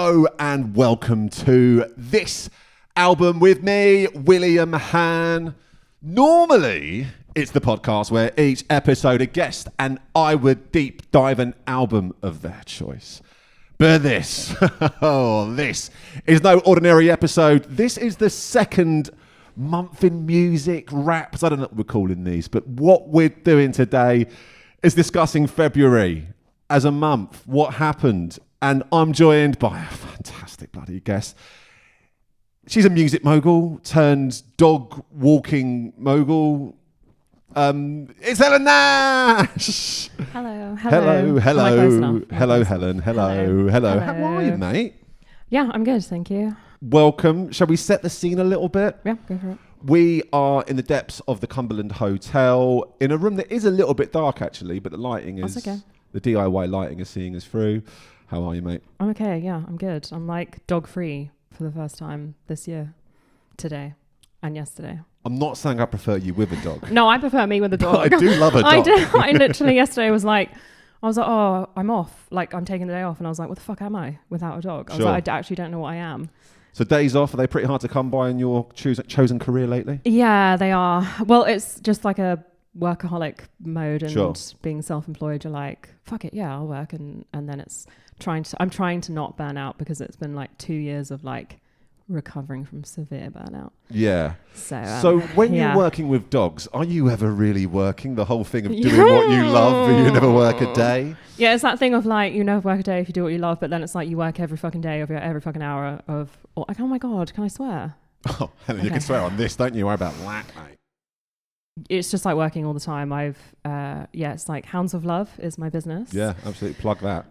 Hello and welcome to this album with me, William Hann. Normally, it's the podcast where each episode a guest and I would deep dive an album of their choice. But this, this is no ordinary episode. This is the second month in music, raps. I don't know what we're calling these, but what we're doing today is discussing February as a month, what happened. And I'm joined by a fantastic bloody guest. She's a music mogul turned dog walking mogul. It's Helen Nash. Hello. Hello. Helen. Hello. How are you, mate? Yeah, I'm good, thank you. Welcome. Shall we set the scene a little bit? Yeah, go for it. We are in the depths of the Cumberland Hotel in a room that is a little bit dark, actually, but the lighting is... That's okay. The DIY lighting is seeing us through. How are you, mate? I'm okay, yeah, I'm good. I'm like dog-free for the first time this year, today and yesterday. I'm not saying I prefer you with a dog. No, I prefer me with a dog. I do love a dog. I literally yesterday was like, oh, I'm off. Like, I'm taking the day off. And I was like, what the fuck am I without a dog? I was like, I actually don't know what I am. So days off, are they pretty hard to come by in your chosen career lately? Yeah, they are. Well, it's just like a workaholic mode and being self-employed. You're like, fuck it, yeah, I'll work. And then it's I'm trying to not burn out because it's been like 2 years of like recovering from severe burnout. Yeah. So when you're working with dogs, are you ever really working? The whole thing of doing what you love, but you never work a day? Yeah, it's that thing of like, you never work a day if you do what you love, but then it's like you work every fucking day of every fucking hour of, like, oh my God, can I swear? Oh, Helen, you can swear on this, don't you? Worry about that, mate. It's just like working all the time. It's like Hounds of Love is my business. Yeah, absolutely. Plug that.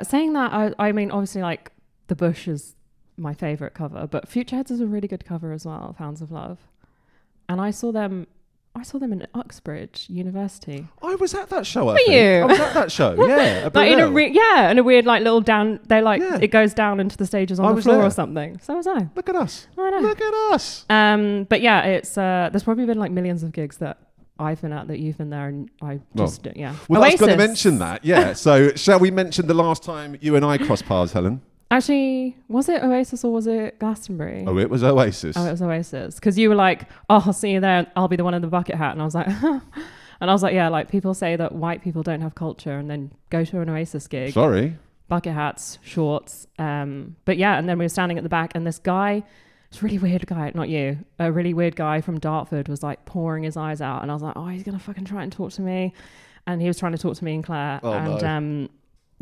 Saying that, I mean, obviously like The Bush is my favorite cover, but Future Heads is a really good cover as well of Hounds of Love. And I saw them in Uxbridge University. I was at that show. Were you? I was at that show. Yeah. Like in a weird like little down. They like it goes down into the stages on the floor or something. So was I. Look at us. I know. Look at us. But yeah, it's there's probably been like millions of gigs that I've been at that you've been there, and I just yeah. Well, Oasis. I was going to mention that. Yeah. So shall we mention the last time you and I crossed paths, Helen? Actually, was it Oasis or was it Glastonbury? Oh, it was Oasis. Oh, it was Oasis. Because you were like, oh, I'll see you there. I'll be the one in the bucket hat. And I was like, and I was like, yeah, like people say that white people don't have culture and then go to an Oasis gig. Sorry. Bucket hats, shorts. But yeah, and then we were standing at the back and this guy, this really weird guy, not you, a really weird guy from Dartford was like pouring his eyes out. And I was like, oh, he's going to fucking try and talk to me. And he was trying to talk to me and Claire. Oh, and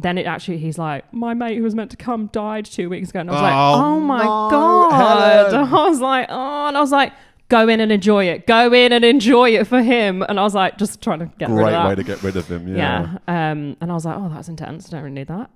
then he's like, my mate who was meant to come died 2 weeks ago. And I was like, oh my God. Helen. I was like, and I was like, go in and enjoy it. Go in and enjoy it for him. And I was like, just trying to get rid of that. Great way to get rid of him, yeah. And I was like, oh, that's intense. I don't really need that.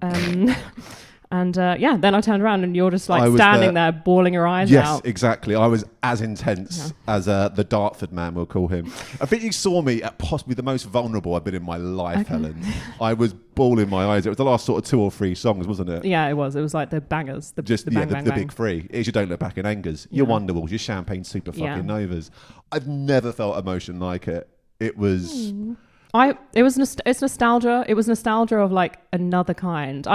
Then I turned around and you're just like standing there bawling your eyes out. Yes, exactly. I was as intense as the Dartford man, we'll call him. I think you saw me at possibly the most vulnerable I've been in my life, Helen. I was bawling my eyes. It was the last sort of 2 or 3 songs, wasn't it? Yeah, it was. It was like the bangers. The big 3. It is You Don't Look Back in Angers. Your Wonderwalls, your Champagne Super fucking Novas. I've never felt emotion like it. It was... It's nostalgia. It was nostalgia of like another kind.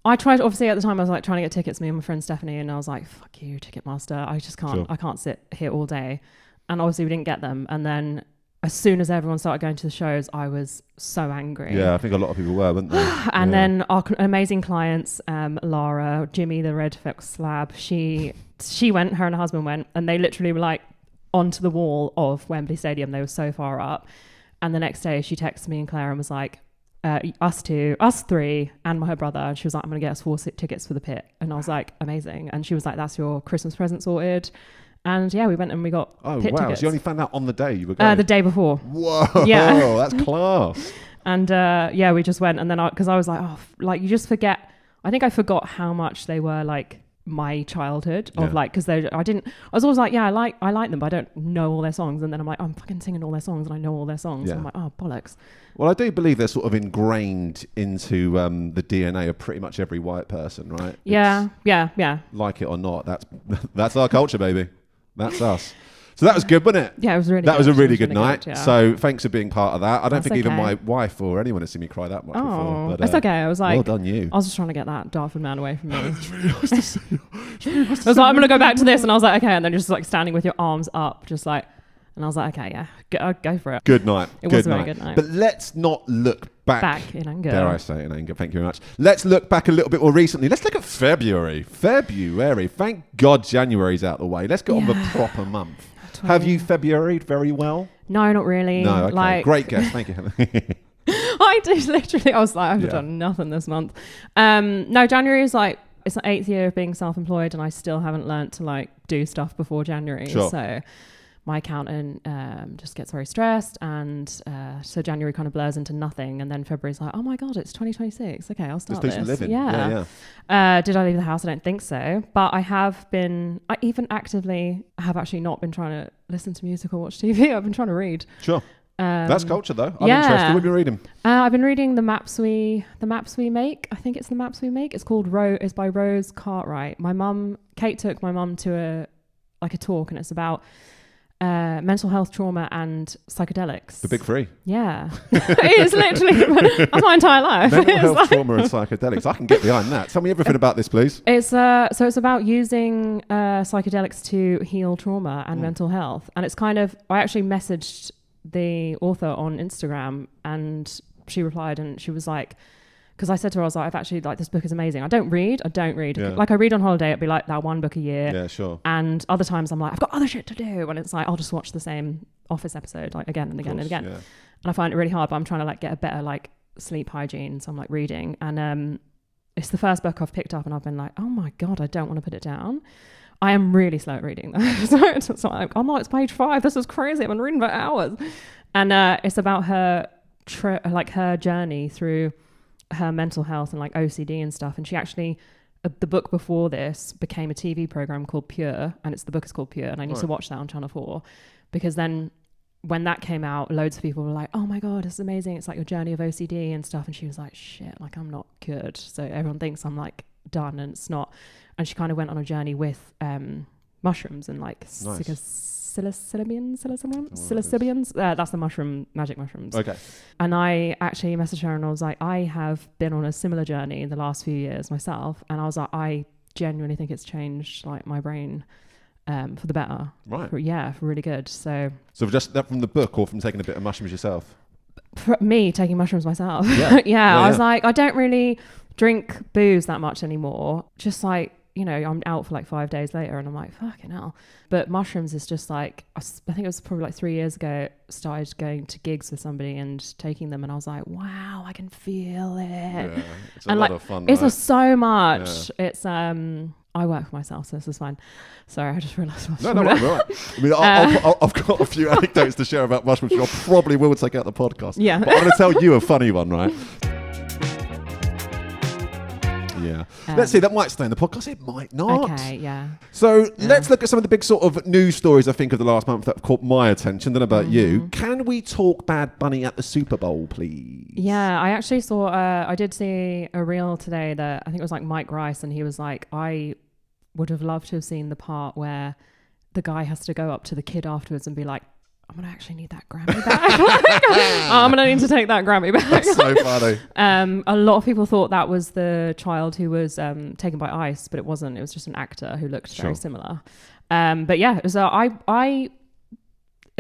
I tried, obviously at the time I was like trying to get tickets, me and my friend Stephanie, and I was like, fuck you, Ticketmaster. I just can't, I can't sit here all day. And obviously we didn't get them. And then as soon as everyone started going to the shows, I was so angry. Yeah, I think a lot of people were, weren't they? And then our amazing clients, Lara, Jimmy, the Red Fox Slab, she went, her and her husband went, and they literally were like onto the wall of Wembley Stadium. They were so far up. And the next day she texted me and Claire and was like, us 3 and her brother, and she was like, I'm gonna get us 4 tickets for the pit. And I was like, amazing. And she was like, that's your Christmas present sorted. And yeah, we went and we got pit tickets. So you only found out on the day you were going? The day before. Whoa, yeah. That's class. And we just went, and then because I was like, oh, like you just forget. I think I forgot how much they were like my childhood of like, because I was always like, yeah, I like them, but I don't know all their songs. And then I'm like, I'm fucking singing all their songs and I know all their songs. And I'm like, oh, bollocks. Well, I do believe they're sort of ingrained into the DNA of pretty much every white person, right? Yeah. Like it or not, that's our culture, baby. That's us. So that was good, wasn't it? Yeah, it was really That good. was a really It good night. yeah. So thanks for being part of that. I don't That's think even okay. my wife or anyone has seen me cry that much before. But, it's okay. I was like, well done you. I was just trying to get that Dartford man away from me. It's really nice to see you. I was like, I'm going to go back to this. And I was like, okay. And then just like standing with your arms up, just like, and I was like, okay, yeah, go for it. Good night. It was a very good night. But let's not look back. Back in anger. Dare I say in anger. Thank you very much. Let's look back a little bit more recently. Let's look at February. Thank God January's out the way. Let's get on the proper month. Have you Februaried very well? No, not really. No, okay. Like, Great guess. Thank you, Helen. I did literally. I was like, I've done nothing this month. No, January is like, it's the 8th year of being self-employed, and I still haven't learnt to like do stuff before January. Sure. So my accountant just gets very stressed, and so January kind of blurs into nothing, and then February's like, oh my God, it's 2026. Okay, I'll start Let's do some this. living. Yeah. Did I leave the house? I don't think so. But I have actually not been trying to listen to music or watch TV. I've been trying to read. Sure. That's culture though. I'm interested. What have you been reading? I've been reading the Maps We Make. I think it's the Maps We Make. It's called It's by Rose Cartwright. Kate took my mum to a talk, and it's about mental health, trauma, and psychedelics. The big three. Yeah. It is literally that's my entire life. Mental health, trauma, and psychedelics. I can get behind that. Tell me everything about this, please. It's about using psychedelics to heal trauma and mental health. And it's kind of, I actually messaged the author on Instagram, and she replied, and she was like, because I said to her, I was like, I've actually, like, this book is amazing. I don't read. Yeah. Like, I read on holiday, it'd be like that one book a year. Yeah, sure. And other times I'm like, I've got other shit to do. And it's like, I'll just watch the same Office episode, like, again and again and again. Yeah. And I find it really hard, but I'm trying to, like, get a better, like, sleep hygiene. So I'm, like, reading. And it's the first book I've picked up, and I've been like, oh my God, I don't want to put it down. I am really slow at reading, though. So it's like, oh no, it's page 5. This is crazy. I've been reading for hours. And it's about her journey through her mental health and like OCD and stuff. And she actually, the book before this became a TV program called Pure, and the book is called Pure, and I need to watch that on Channel 4, because then when that came out, loads of people were like, oh my God, this is amazing. It's like your journey of OCD and stuff. And she was like, shit, like I'm not cured. So everyone thinks I'm like done, and it's not. And she kind of went on a journey with mushrooms and like psilocybins. That's the magic mushrooms. Okay. And I actually messaged her, and I was like, I have been on a similar journey in the last few years myself. And I was like, I genuinely think it's changed like my brain for the better. Right. For really good. So just that from the book, or from taking a bit of mushrooms yourself? For me, taking mushrooms myself. Yeah. I was like, I don't really drink booze that much anymore. Just like, you know, I'm out for like 5 days later, and I'm like, fucking hell. But mushrooms is just like, I think it was probably like 3 years ago, started going to gigs with somebody and taking them, and I was like, wow, I can feel it. Yeah, it's a and lot like, of fun. It's right? so much. Yeah. It's I work for myself, so this is fine. Sorry, I just realised. No, right. I mean, I've got a few anecdotes to share about mushrooms, which I probably will take out the podcast. Yeah. But I'm going to tell you a funny one, right? Yeah. Let's see, that might stay in the podcast. It might not. Okay, yeah. So let's look at some of the big sort of news stories, I think, of the last month that have caught my attention. Don't know about you. Can we talk Bad Bunny at the Super Bowl, please? Yeah, I actually saw, I did see a reel today that I think it was like Mike Rice, and he was like, I would have loved to have seen the part where the guy has to go up to the kid afterwards and be like, I'm going to actually need that Grammy back. I'm going to need to take that Grammy back. That's so funny. A lot of people thought that was the child who was taken by ICE, but it wasn't. It was just an actor who looked very similar. But yeah, so I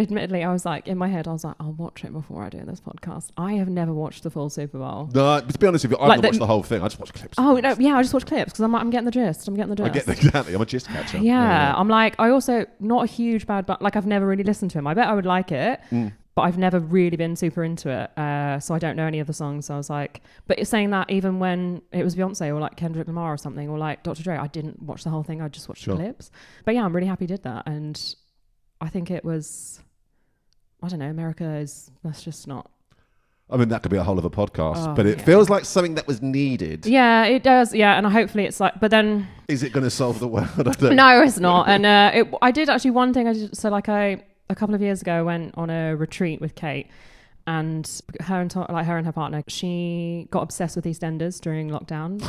admittedly, I was like, in my head, I was like, I'll watch it before I do this podcast. I have never watched the full Super Bowl. No, but to be honest with you, I've not watched the whole thing. I just watched clips. Oh, no, yeah, I just watched clips because I'm like, I'm getting the gist. Exactly. I'm a gist catcher. Yeah. I'm like, I also, not a huge but like I've never really listened to him. I bet I would like it, but I've never really been super into it. So I don't know any of the songs. So I was like, but it's saying that even when it was Beyonce or like Kendrick Lamar or something, or like Dr. Dre, I didn't watch the whole thing. I just watched the clips. But yeah, I'm really happy he did that. And I think it was, I don't know, that's just not. I mean, that could be a whole other podcast, but it feels like something that was needed. Yeah, it does. Yeah, and hopefully it's like, but then. Is it going to solve the world? I don't No, it's not. And I did actually one thing I did. So like a couple of years ago, I went on a retreat with Kate, and her and her partner, she got obsessed with EastEnders during lockdown.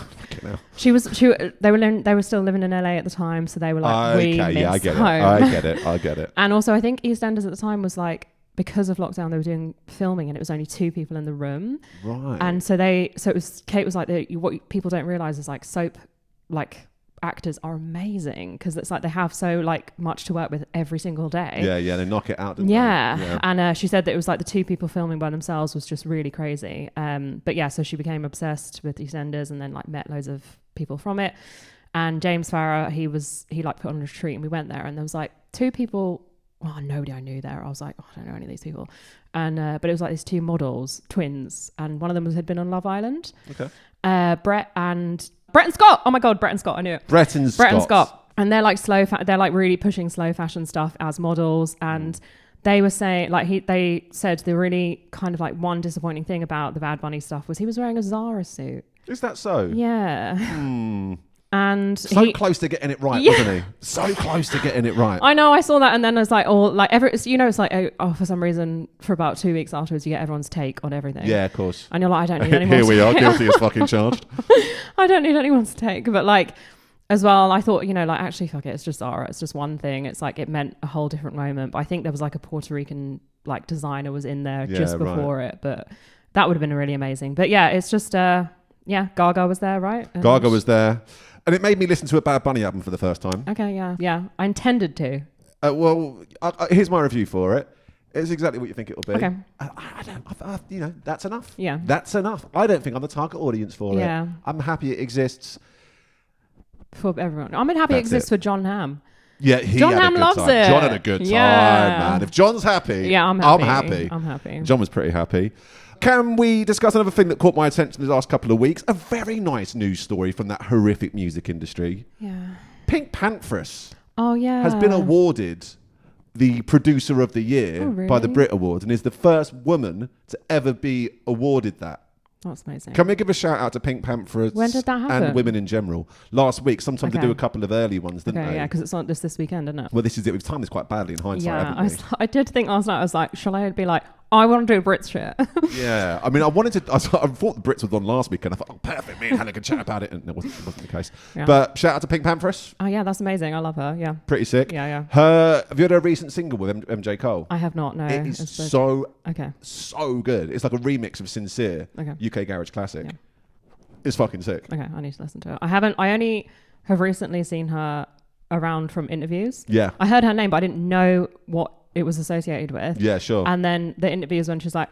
They were still living in LA at the time, so they were like, I get it. And also, I think EastEnders at the time was like, because of lockdown, they were doing filming and it was only 2 people in the room. Right. And Kate was like, what people don't realize is like soap, like actors are amazing because it's like they have so like much to work with every single day. Yeah, they knock it out. And she said that it was like the 2 people filming by themselves was just really crazy. But yeah, so she became obsessed with EastEnders and then like met loads of people from it. And James Farrar, he like put on a retreat and we went there and there was like 2 people. Well, nobody I knew there. I was like, I don't know any of these people. And but it was like these 2 models, twins, and one of them had been on Love Island. Okay. Brett and Scott. Oh my God, Brett and Scott. I knew it. Brett and Scott. And they're like they're like really pushing slow fashion stuff as models. And they were saying like they said the really kind of like one disappointing thing about the Bad Bunny stuff was he was wearing a Zara suit. Is that so? Yeah. And so close to getting it right, wasn't he? So close to getting it right. I know. I saw that, and then I was like, it's like, for some reason, for about 2 weeks afterwards, you get everyone's take on everything. Yeah, of course. And you're like, I don't need anyone's Here we are, guilty as fucking charged. I don't need anyone's take, but like, as well, I thought, like, actually, fuck it, it's just Zara. It's just one thing. It's like it meant a whole different moment. But I think there was like a Puerto Rican like designer was in there just before it, but that would have been really amazing. But yeah, it's just Gaga was there, right? And Gaga was there. And it made me listen to a Bad Bunny album for the first time. Okay, yeah. I intended to. Here's my review for it. It's exactly what you think it'll be. Okay. That's enough. Yeah. That's enough. I don't think I'm the target audience for it. I'm happy it exists. For everyone. I'm happy it exists for John Hamm. Yeah, John Hamm loves it. John had a good time, man. If John's happy, I'm happy. John was pretty happy. Can we discuss another thing that caught my attention the last couple of weeks? A very nice news story from that horrific music industry. Yeah. PinkPantheress has been awarded the Producer of the Year by the Brit Awards and is the first woman to ever be awarded that. That's amazing. Can we give a shout out to PinkPantheress? When did that happen? And women in general? Last week. Sometimes they do a couple of early ones, didn't they? Yeah, because it's not just this weekend, isn't it? Well, this is it. We've timed this quite badly in hindsight, haven't we? I did think last night, I was like, shall I be like, I want to do Brits shit. Yeah. I mean, I thought the Brits were on last week and I thought, oh, perfect, me and Helen can chat about it. And it wasn't the case. Yeah. But shout out to PinkPantheress. Oh, yeah, that's amazing. I love her. Yeah. Pretty sick. Yeah. Have you heard her recent single with MJ Cole? I have not, no. It is so good. It's like a remix of Sincere, UK Garage Classic. Yeah. It's fucking sick. Okay, I need to listen to it. I only have recently seen her around from interviews. Yeah. I heard her name, but I didn't know what it was associated with. Yeah, sure. And then the interviews when she's like...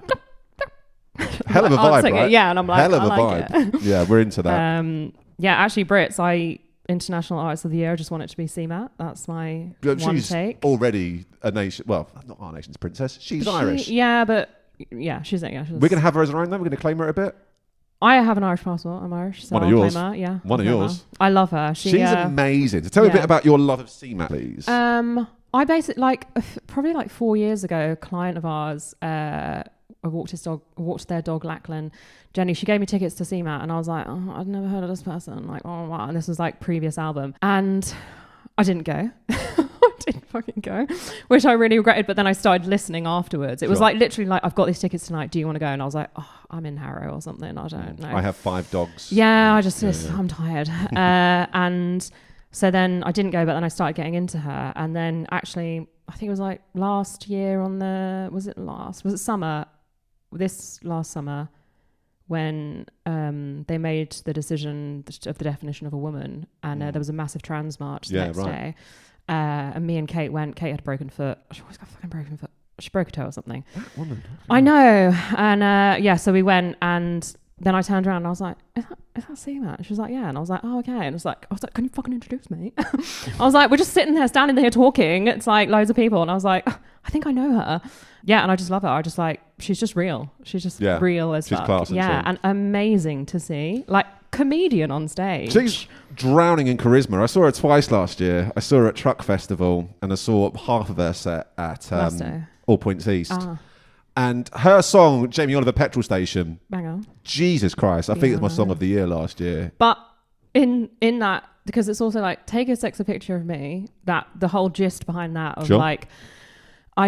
Hell of a vibe, right? Yeah, and I'm like, hell of a vibe. Yeah, we're into that. Actually, Brits, International Artist of the Year, I just want it to be CMAT. That's my one take. Already a nation... Well, not our nation's princess. She's Irish. She's we're going to have her as our own, though? We're going to claim her a bit? I have an Irish passport. I'm Irish. So one of yours. Yeah. One of yours. I love her. She's amazing. So tell me a bit about your love of CMAT, please. I basically probably 4 years ago, a client of ours, I walked their dog Lachlan. Jenny, she gave me tickets to CMAT and I was like, oh, I'd never heard of this person. Like, oh wow. And this was like previous album. And I didn't go. Didn't fucking go, which I really regretted, but then I started listening afterwards. It was like literally like, I've got these tickets tonight, do you want to go? And I was like, oh, I'm in Harrow or something, I don't know. I have 5 dogs. Yeah, I'm tired. And so then I didn't go, but then I started getting into her. And then actually, I think it was like last year was it summer? This last summer when they made the decision of the definition of a woman and there was a massive trans march the next day. And me and Kate went. Kate had a broken foot. She always got a fucking broken foot. She broke a toe or something. That woman. I know. And so we went and then I turned around and I was like, is that CMAT? She was like, yeah. And I was like, oh, okay. And I was like, can you fucking introduce me? I was like, we're just standing there talking. It's like loads of people. And I was like, I think I know her. Yeah. And I just love her. I just like, she's just real. She's just real as fuck. She's class. Yeah. And amazing to see. Like, comedian on stage. She's drowning in charisma. I saw her twice last year. I saw her at Truck Festival and I saw half of her set at All Points East. And her song, Jamie Oliver Petrol Station, bang on. Jesus Christ, I think it's my song of the year last year. But in that, because it's also like, take a sexy picture of me, that the whole gist behind that of like, I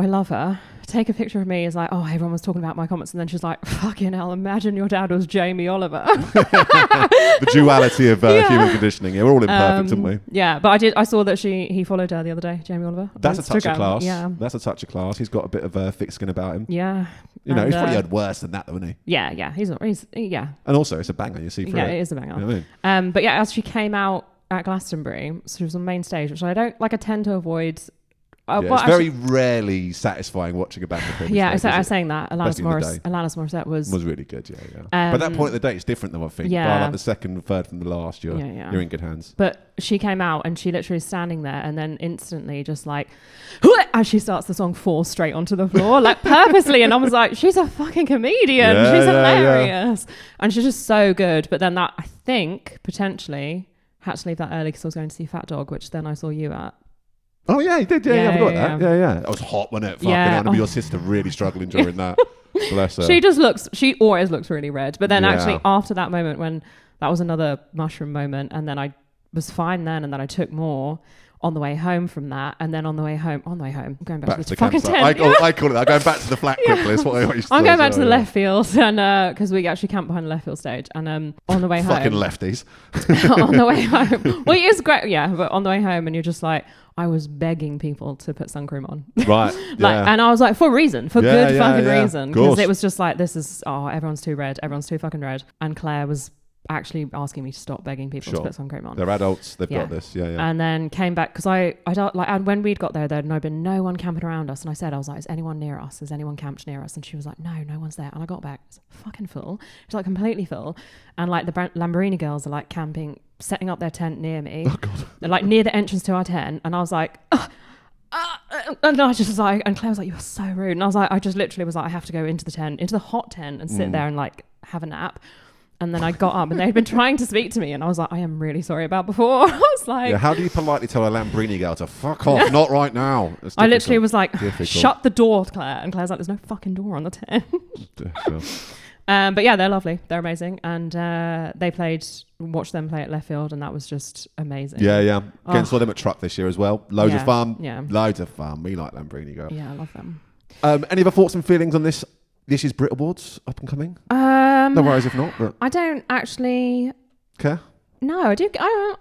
love her. Take a picture of me is like, oh, everyone was talking about my comments, and then she's like, fucking hell, imagine your dad was Jamie Oliver. The duality of human conditioning. Yeah, we're all imperfect, aren't we? Yeah, but I saw that he followed her the other day, Jamie Oliver. That's a touch of class. Yeah, that's a touch of class. He's got a bit of thick skin about him. Yeah, he's probably heard worse than that, though, isn't he? Yeah. He's yeah. And also, it's a banger. You see through it. Yeah, it is a banger. You know what I mean? But yeah, as she came out at Glastonbury, so she was on main stage, which I tend to avoid. It's very rarely satisfying watching a band of people. Yeah, I was saying that. Alanis Morissette was really good, yeah. But that point of the day, it's different though, I think. Yeah. By like the second, third from the last, you're in good hands. But she came out and she literally is standing there and then instantly just like, as she starts the song, falls straight onto the floor, like purposely. And I was like, she's a fucking comedian. She's hilarious. And she's just so good. But then that, I think, potentially had to leave that early because I was going to see Fat Dog, which then I saw you at. Oh yeah, you did. Yeah, I forgot that. Yeah. It was hot, wasn't it? Fucking hell. I remember your sister really struggling during that. Bless her. She always looks really red. But then actually after that moment, when that was another mushroom moment, and then I was fine then, and then I took more on the way home from that, and then on the way home, going back to the fucking tent. I call it that. Going back to the flat quickly. That's what I used to I'm going back to the left field, and because we actually camped behind the left field stage, and on the way home, fucking lefties. On the way home, well, it is great, but on the way home, and you're just like, I was begging people to put sun cream on, right? And I was like, for good fucking reason, because it was just like, everyone's too red, everyone's too fucking red, and Claire was actually asking me to stop begging people to put sun cream on. They're adults, they've got this. And then came back because I don't like, and when we'd got there, there'd been no one camping around us, and I was like, is anyone near us? Has anyone camped near us? And she was like, no one's there. And I got back, it's fucking full. It's like completely full, and like the Lamborghini girls are like camping, setting up their tent near me. Oh god. They're like near the entrance to our tent, and I was like, and I just was like, and Claire was like, you're so rude. And I was like, I just literally was like, I have to go into the hot tent and sit there and like have a nap. And then I got up and they'd been trying to speak to me, and I was like, I am really sorry about before. I was like, how do you politely tell a Lamborghini girl to fuck off? Not right now. I literally was like, shut the door, Claire. And Claire's like, there's no fucking door on the tent. But yeah, they're lovely. They're amazing. And watched them play at left field, and that was just amazing. Yeah. Again, saw them at Truck this year as well. Loads of fun. Yeah. Loads of fun. We like Lamborghini girl. Yeah, I love them. Any other thoughts and feelings on this? This is Brit Awards up and coming. No worries if not. But I don't actually care. No, I do. I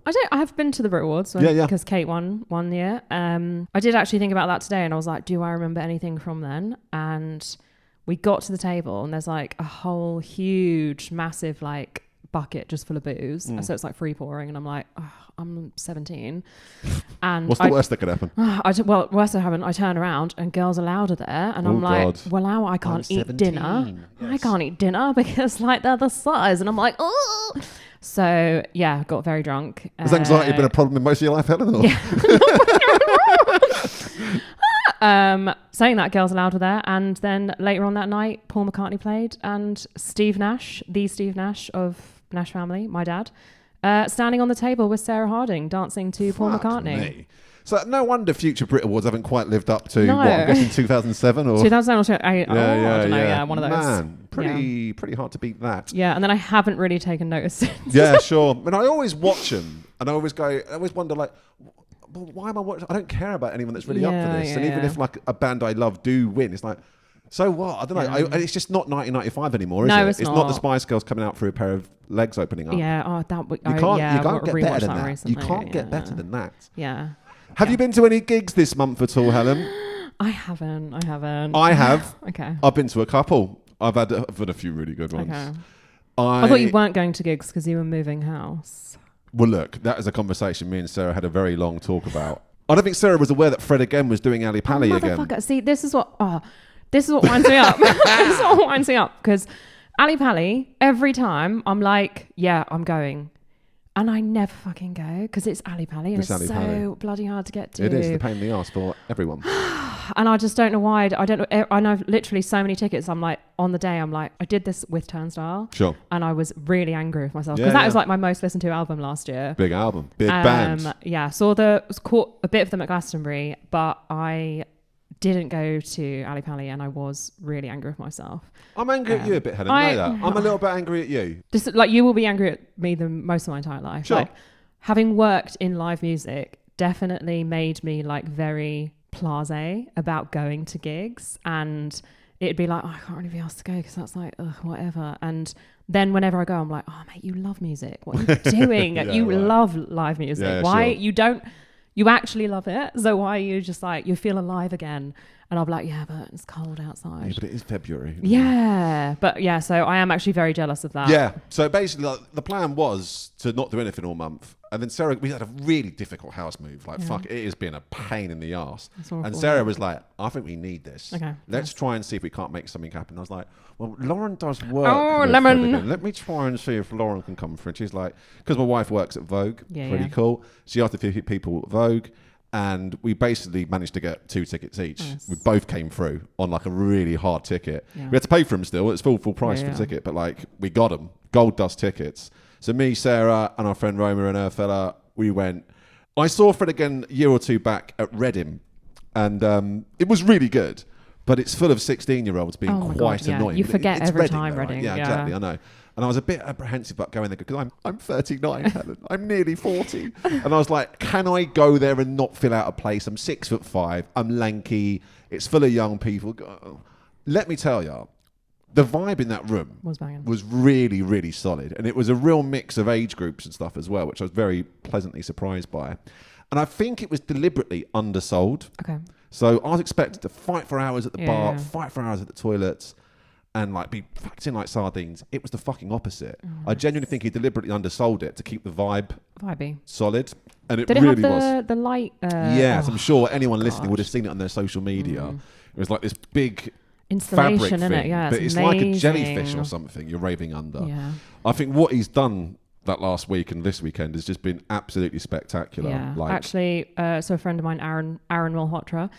don't. I have been to the Brit Awards because Kate won one year. I did actually think about that today, and I was like, do I remember anything from then? And we got to the table, and there's like a whole huge, massive like bucket just full of booze. So it's like free pouring, and I'm like, oh, I'm 17. And what's the worst that could happen? Worst that happened, I turn around and girls are louder there, and I'm like, well, now I can't eat dinner. Yes. I can't eat dinner because like they're the size, and I'm like, oh. So yeah, got very drunk. Has anxiety been a problem in most of your life, Helen? Yeah. Saying that, girls are louder there, and then later on that night, Paul McCartney played, and Steve Nash of Nash Family, my dad, standing on the table with Sarah Harding dancing to Paul McCartney. Me. So no wonder future Brit Awards haven't quite lived up to what, I'm guessing 2007 or 2007 I don't know, one of those. Man, pretty hard to beat that. Yeah, and then I haven't really taken notice since. Yeah, sure. And I always watch them, and I always wonder like, well, why am I watching? I don't care about anyone that's really up for this. And even if like a band I love do win, it's like, so what? I don't know. It's just not 1995 anymore, is it? It's not the Spice Girls coming out through a pair of legs opening up. Yeah. Oh, you can't get better than that. Recently. You can't get better than that. Yeah. Have you been to any gigs this month at all, Helen? I haven't. I have. Okay. I've been to a couple. I've had a few really good ones. Okay. I thought you weren't going to gigs because you were moving house. Well, look, that is a conversation me and Sarah had a very long talk about. I don't think Sarah was aware that Fred again was doing Ali Pali again. See, this is what winds me up. This is what winds me up, because Ali Pali, every time I'm like, yeah, I'm going. And I never fucking go because it's Ali Pali and it's so bloody hard to get to. It is the pain in the arse for everyone. And I just don't know why. I don't know. I know literally so many tickets. I'm like, on the day, I'm like, I did this with Turnstile. Sure. And I was really angry with myself because that was like my most listened to album last year. Big album. Big band. Yeah. Caught a bit of them at Glastonbury, but I didn't go to Ali Pali, and I was really angry with myself. I'm angry at you a bit, Helen. I know that. I'm a little bit angry at you. Just like you will be angry at me the most of my entire life. Sure. Like, having worked in live music definitely made me like very blasé about going to gigs, and it'd be like, oh, I can't really be asked to go because that's like, ugh, whatever. And then whenever I go, I'm like, oh mate, you love music. What are you doing? You love live music. Why you actually love it? So why are you just like, you feel alive again? And I'll be like, yeah, but it's cold outside. Yeah, but it is February. Yeah. But yeah, so I am actually very jealous of that. Yeah. So basically, like, the plan was to not do anything all month. And then Sarah, we had a really difficult house move. Like, fuck, it has been a pain in the arse. And Sarah was like, I think we need this. Okay. Let's try and see if we can't make something happen. I was like, well, Lauren does work. Oh, Lemon. Let me try and see if Lauren can come through. And she's like, because my wife works at Vogue. Pretty cool. She asked a few people at Vogue. And we basically managed to get 2 tickets each. Nice. We both came through on like a really hard ticket. Yeah. We had to pay for them still. It's full price for the ticket, but like we got them. Gold dust tickets. So me, Sarah, and our friend Roma and her fella, we went. I saw Fred again a year or two back at Reading, and it was really good. But it's full of 16-year-olds being quite annoying. You forget it's every Reading, time, though, right? Reading. Yeah, exactly. I know. And I was a bit apprehensive about going there because I'm 39, Helen. I'm nearly 40. And I was like, can I go there and not fill out a place? I'm 6'5". I'm lanky. It's full of young people. Let me tell you, the vibe in that room was really, really solid. And it was a real mix of age groups and stuff as well, which I was very pleasantly surprised by. And I think it was deliberately undersold. Okay. So I was expected to fight for hours at the bar, fight for hours at the toilets, and like be packed in like sardines. It was the fucking opposite. I genuinely think he deliberately undersold it to keep the vibey solid. And it really was. The light? Yes, I'm sure anyone listening would have seen it on their social media. It was like this big installation fabric in thing, it. Yeah, but it's like a jellyfish or something you're raving under. Yeah. I think what he's done that last week and this weekend has just been absolutely spectacular. Yeah. Like, actually, so a friend of mine, Aaron Malhotra,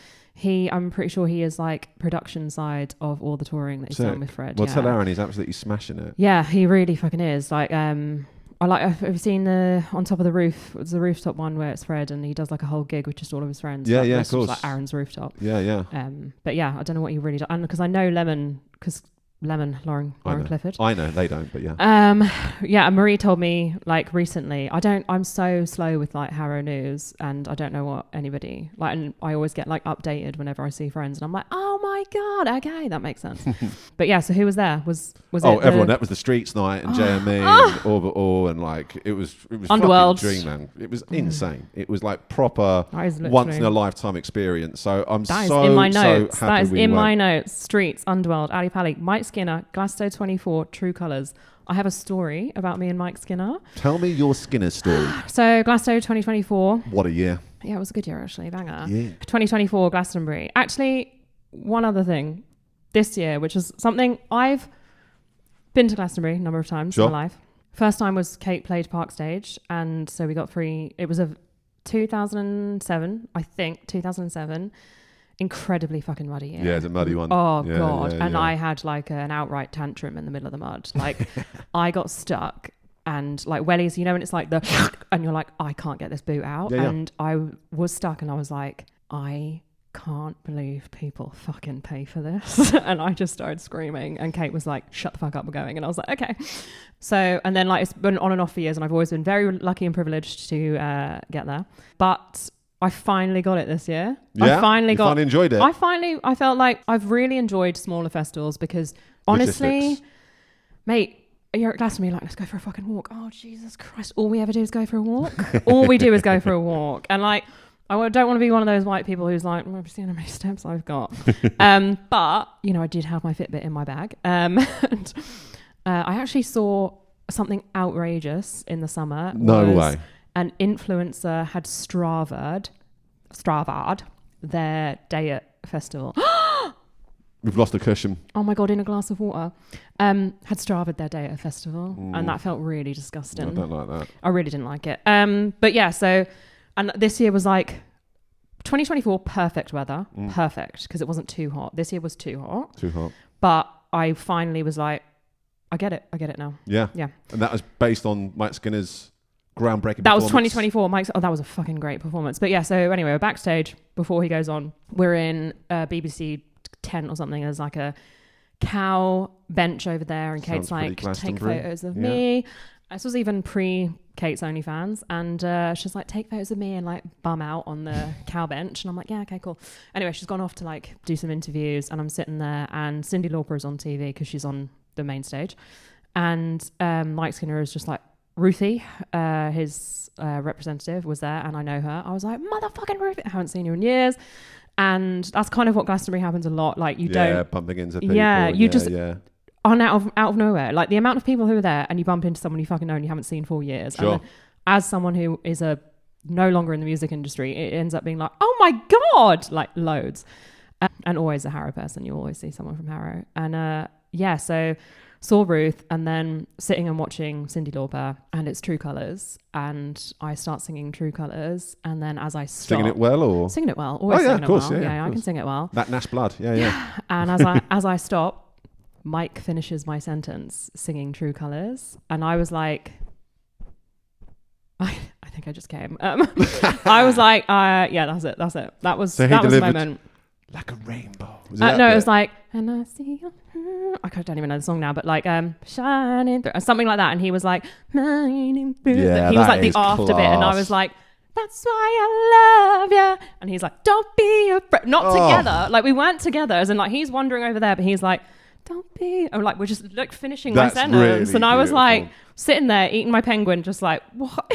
I'm pretty sure he is like production side of all the touring that he's done with Fred. Well, tell Aaron he's absolutely smashing it. Yeah, he really fucking is. Like, have you seen On Top of the Roof? It's the rooftop one where it's Fred and he does like a whole gig with just all of his friends. Yeah, of course. Like Aaron's rooftop. Yeah. But yeah, I don't know what he really does. And because I know Lauren Clifford. I know, they don't, but yeah. Yeah, Marie told me like recently, I'm so slow with like Harrow news and I don't know what anybody, like, and I always get like updated whenever I see friends and I'm like, oh my God, okay, that makes sense. But yeah, so who was there? Was it everyone, that was the Streets Night and JME and Orbit and like, it was Underworld. Fucking Dreamland. It was insane. It was like proper once in a lifetime experience. So I'm so happy That is in my notes. Streets, Underworld, Ali Pally, Mike Skinner, Glasgow 24, True Colours. I have a story about me and Mike Skinner. Tell me your Skinner story. So Glasgow 2024. What a year. Yeah, it was a good year actually, banger. Yeah. 2024 Glastonbury. Actually, one other thing. This year, which is something I've been to Glastonbury a number of times in my life. First time was Kate played Park Stage and so we got free. It was a 2007, I think, 2007. Incredibly fucking muddy year. Yeah, it's a muddy one. Oh God. And I had like an outright tantrum in the middle of the mud. Like I got stuck and like wellies, you know, when it's like and you're like, I can't get this boot out. And I was stuck and I was like, I can't believe people fucking pay for this. And I just started screaming and Kate was like, shut the fuck up, we're going. And I was like, okay. So, and then like it's been on and off for years and I've always been very lucky and privileged to get there. But I finally got it this year. Yeah? I finally enjoyed it. I felt like I've really enjoyed smaller festivals because honestly, mate, you're at Glastonbury, like, let's go for a fucking walk. Oh, Jesus Christ. All we ever do is go for a walk. All we do is go for a walk. And like, I don't want to be one of those white people who's like, well, I've seen how many steps I've got. But, you know, I did have my Fitbit in my bag. And I actually saw something outrageous in the summer. No way. An influencer had Strava'd their day at festival. We've lost a cushion. Oh my God, in a glass of water. Had Strava'd their day at a festival. And that felt really disgusting. I don't like that. I really didn't like it. But yeah, so, and this year was like 2024, perfect weather. Perfect, because it wasn't too hot. This year was too hot. Too hot. But I finally was like, I get it now. Yeah. And that was based on Mike Skinner's groundbreaking that was 2024. Mike's that was a fucking great performance. But yeah, so anyway, we're backstage before he goes on. We're in a BBC tent or something. There's like a cow bench over there and Kate's like, take photos of me. This was even pre Kate's OnlyFans, and she's like, take photos of me and like bum out on the cow bench, and I'm like, yeah, okay, cool. Anyway, she's gone off to like do some interviews, and I'm sitting there, and Cyndi Lauper is on TV because she's on the main stage, and Mike Skinner is just like, Ruthie, his representative, was there, and I know her. I was like, motherfucking Ruthie, I haven't seen you in years. And that's kind of what Glastonbury happens a lot. Like you don't bumping into people. On out of nowhere. Like the amount of people who are there, and you bump into someone you fucking know and you haven't seen for years. Sure. And as someone who is no longer in the music industry, it ends up being like, oh my God, like loads. And always a Harrow person. You always see someone from Harrow. And so saw Ruth, and then sitting and watching Cyndi Lauper, and it's True Colours, and I start singing True Colours, and then as I stop... Singing it well, or...? Singing it well. Always singing it well. Yeah, I can sing it well. That Nash blood, yeah. And as I stop, Mike finishes my sentence singing True Colours, and I was like... I think I just came. I was like, yeah, that's it. That was the moment. Like a rainbow. It was like, and I see you. I don't even know the song now, but like shining through, something like that. And he was like, shining through. He was like the after bit, and I was like, that's why I love you. And he's like, don't be afraid. Not together. Like we weren't together. As in like he's wandering over there, but he's like, don't be. I'm like, we're just like finishing my sentence, really and I was beautiful. Like sitting there eating my penguin, just like, what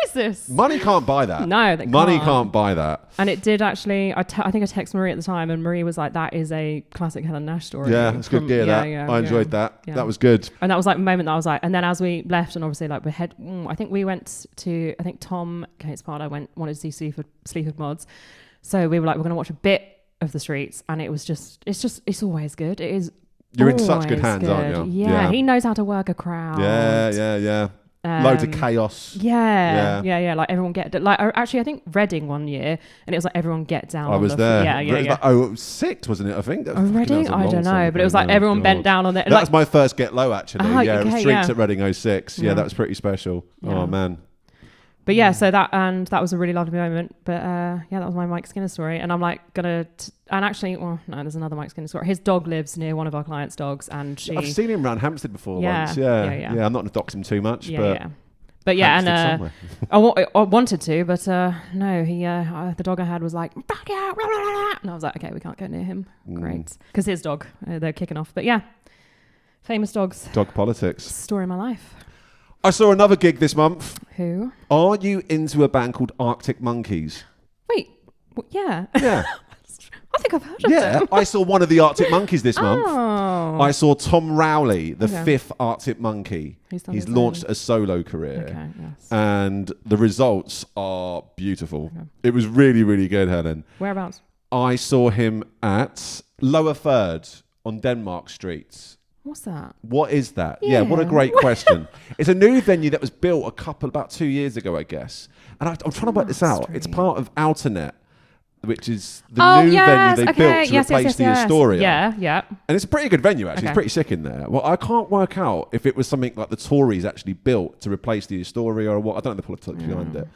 is this? Money can't buy that. No, money can't buy that. And it did actually. I think I texted Marie at the time, and Marie was like, "That is a classic Helen Nash story." Yeah, it's good gear. I enjoyed that. Yeah. That was good. And that was like a moment that I was like. And then as we left, and obviously like I think we went to. I think Tom, Kate's part. wanted to see Sleaford Mods, so we were like, we're going to watch a bit of the streets, and it was just. It's always good. It is. You're in such good hands, aren't you? Yeah, he knows how to work a crowd. Yeah. Loads of chaos. Yeah. Like everyone actually, I think Reading one year, and it was like everyone get down. I was there. Yeah. It was like 06, wasn't it? I think. Reading? I don't know, but it was like everyone bent down on it. That was my first Get Low, actually. Okay, Streets at Reading 06. Yeah, that was pretty special. Yeah. Oh man. But yeah, so that was a really lovely moment. But that was my Mike Skinner story, and I'm like and actually, well, no, there's another Mike Skinner story. His dog lives near one of our clients' dogs, and I've seen him around Hampstead before once. Yeah. I'm not going to dox him too much, but yeah, and I wanted to, but no, he the dog I had was like, back out, and I was like, okay, we can't go near him. Great, because his dog, they're kicking off. But yeah, famous dogs. Dog politics. Story of my life. I saw another gig this month. Who? Are you into a band called Arctic Monkeys? Wait, yeah. Yeah. I think I've heard of them. I saw one of the Arctic Monkeys this month. Oh. I saw Tom Rowley, the fifth Arctic Monkey. He's launched a solo career. Okay, yes. And the results are beautiful. Okay. It was really, really good, Helen. Whereabouts? I saw him at Lower Third on Denmark Street. What's that? What is that? Yeah, what a great question. It's a new venue that was built about 2 years ago, I guess. And I'm trying to work this out. Street. It's part of Outernet, which is the new venue they built to replace the Astoria. Yeah. And it's a pretty good venue, actually. It's pretty sick in there. Well, I can't work out if it was something like the Tories actually built to replace the Astoria or what. I don't know the politics behind it.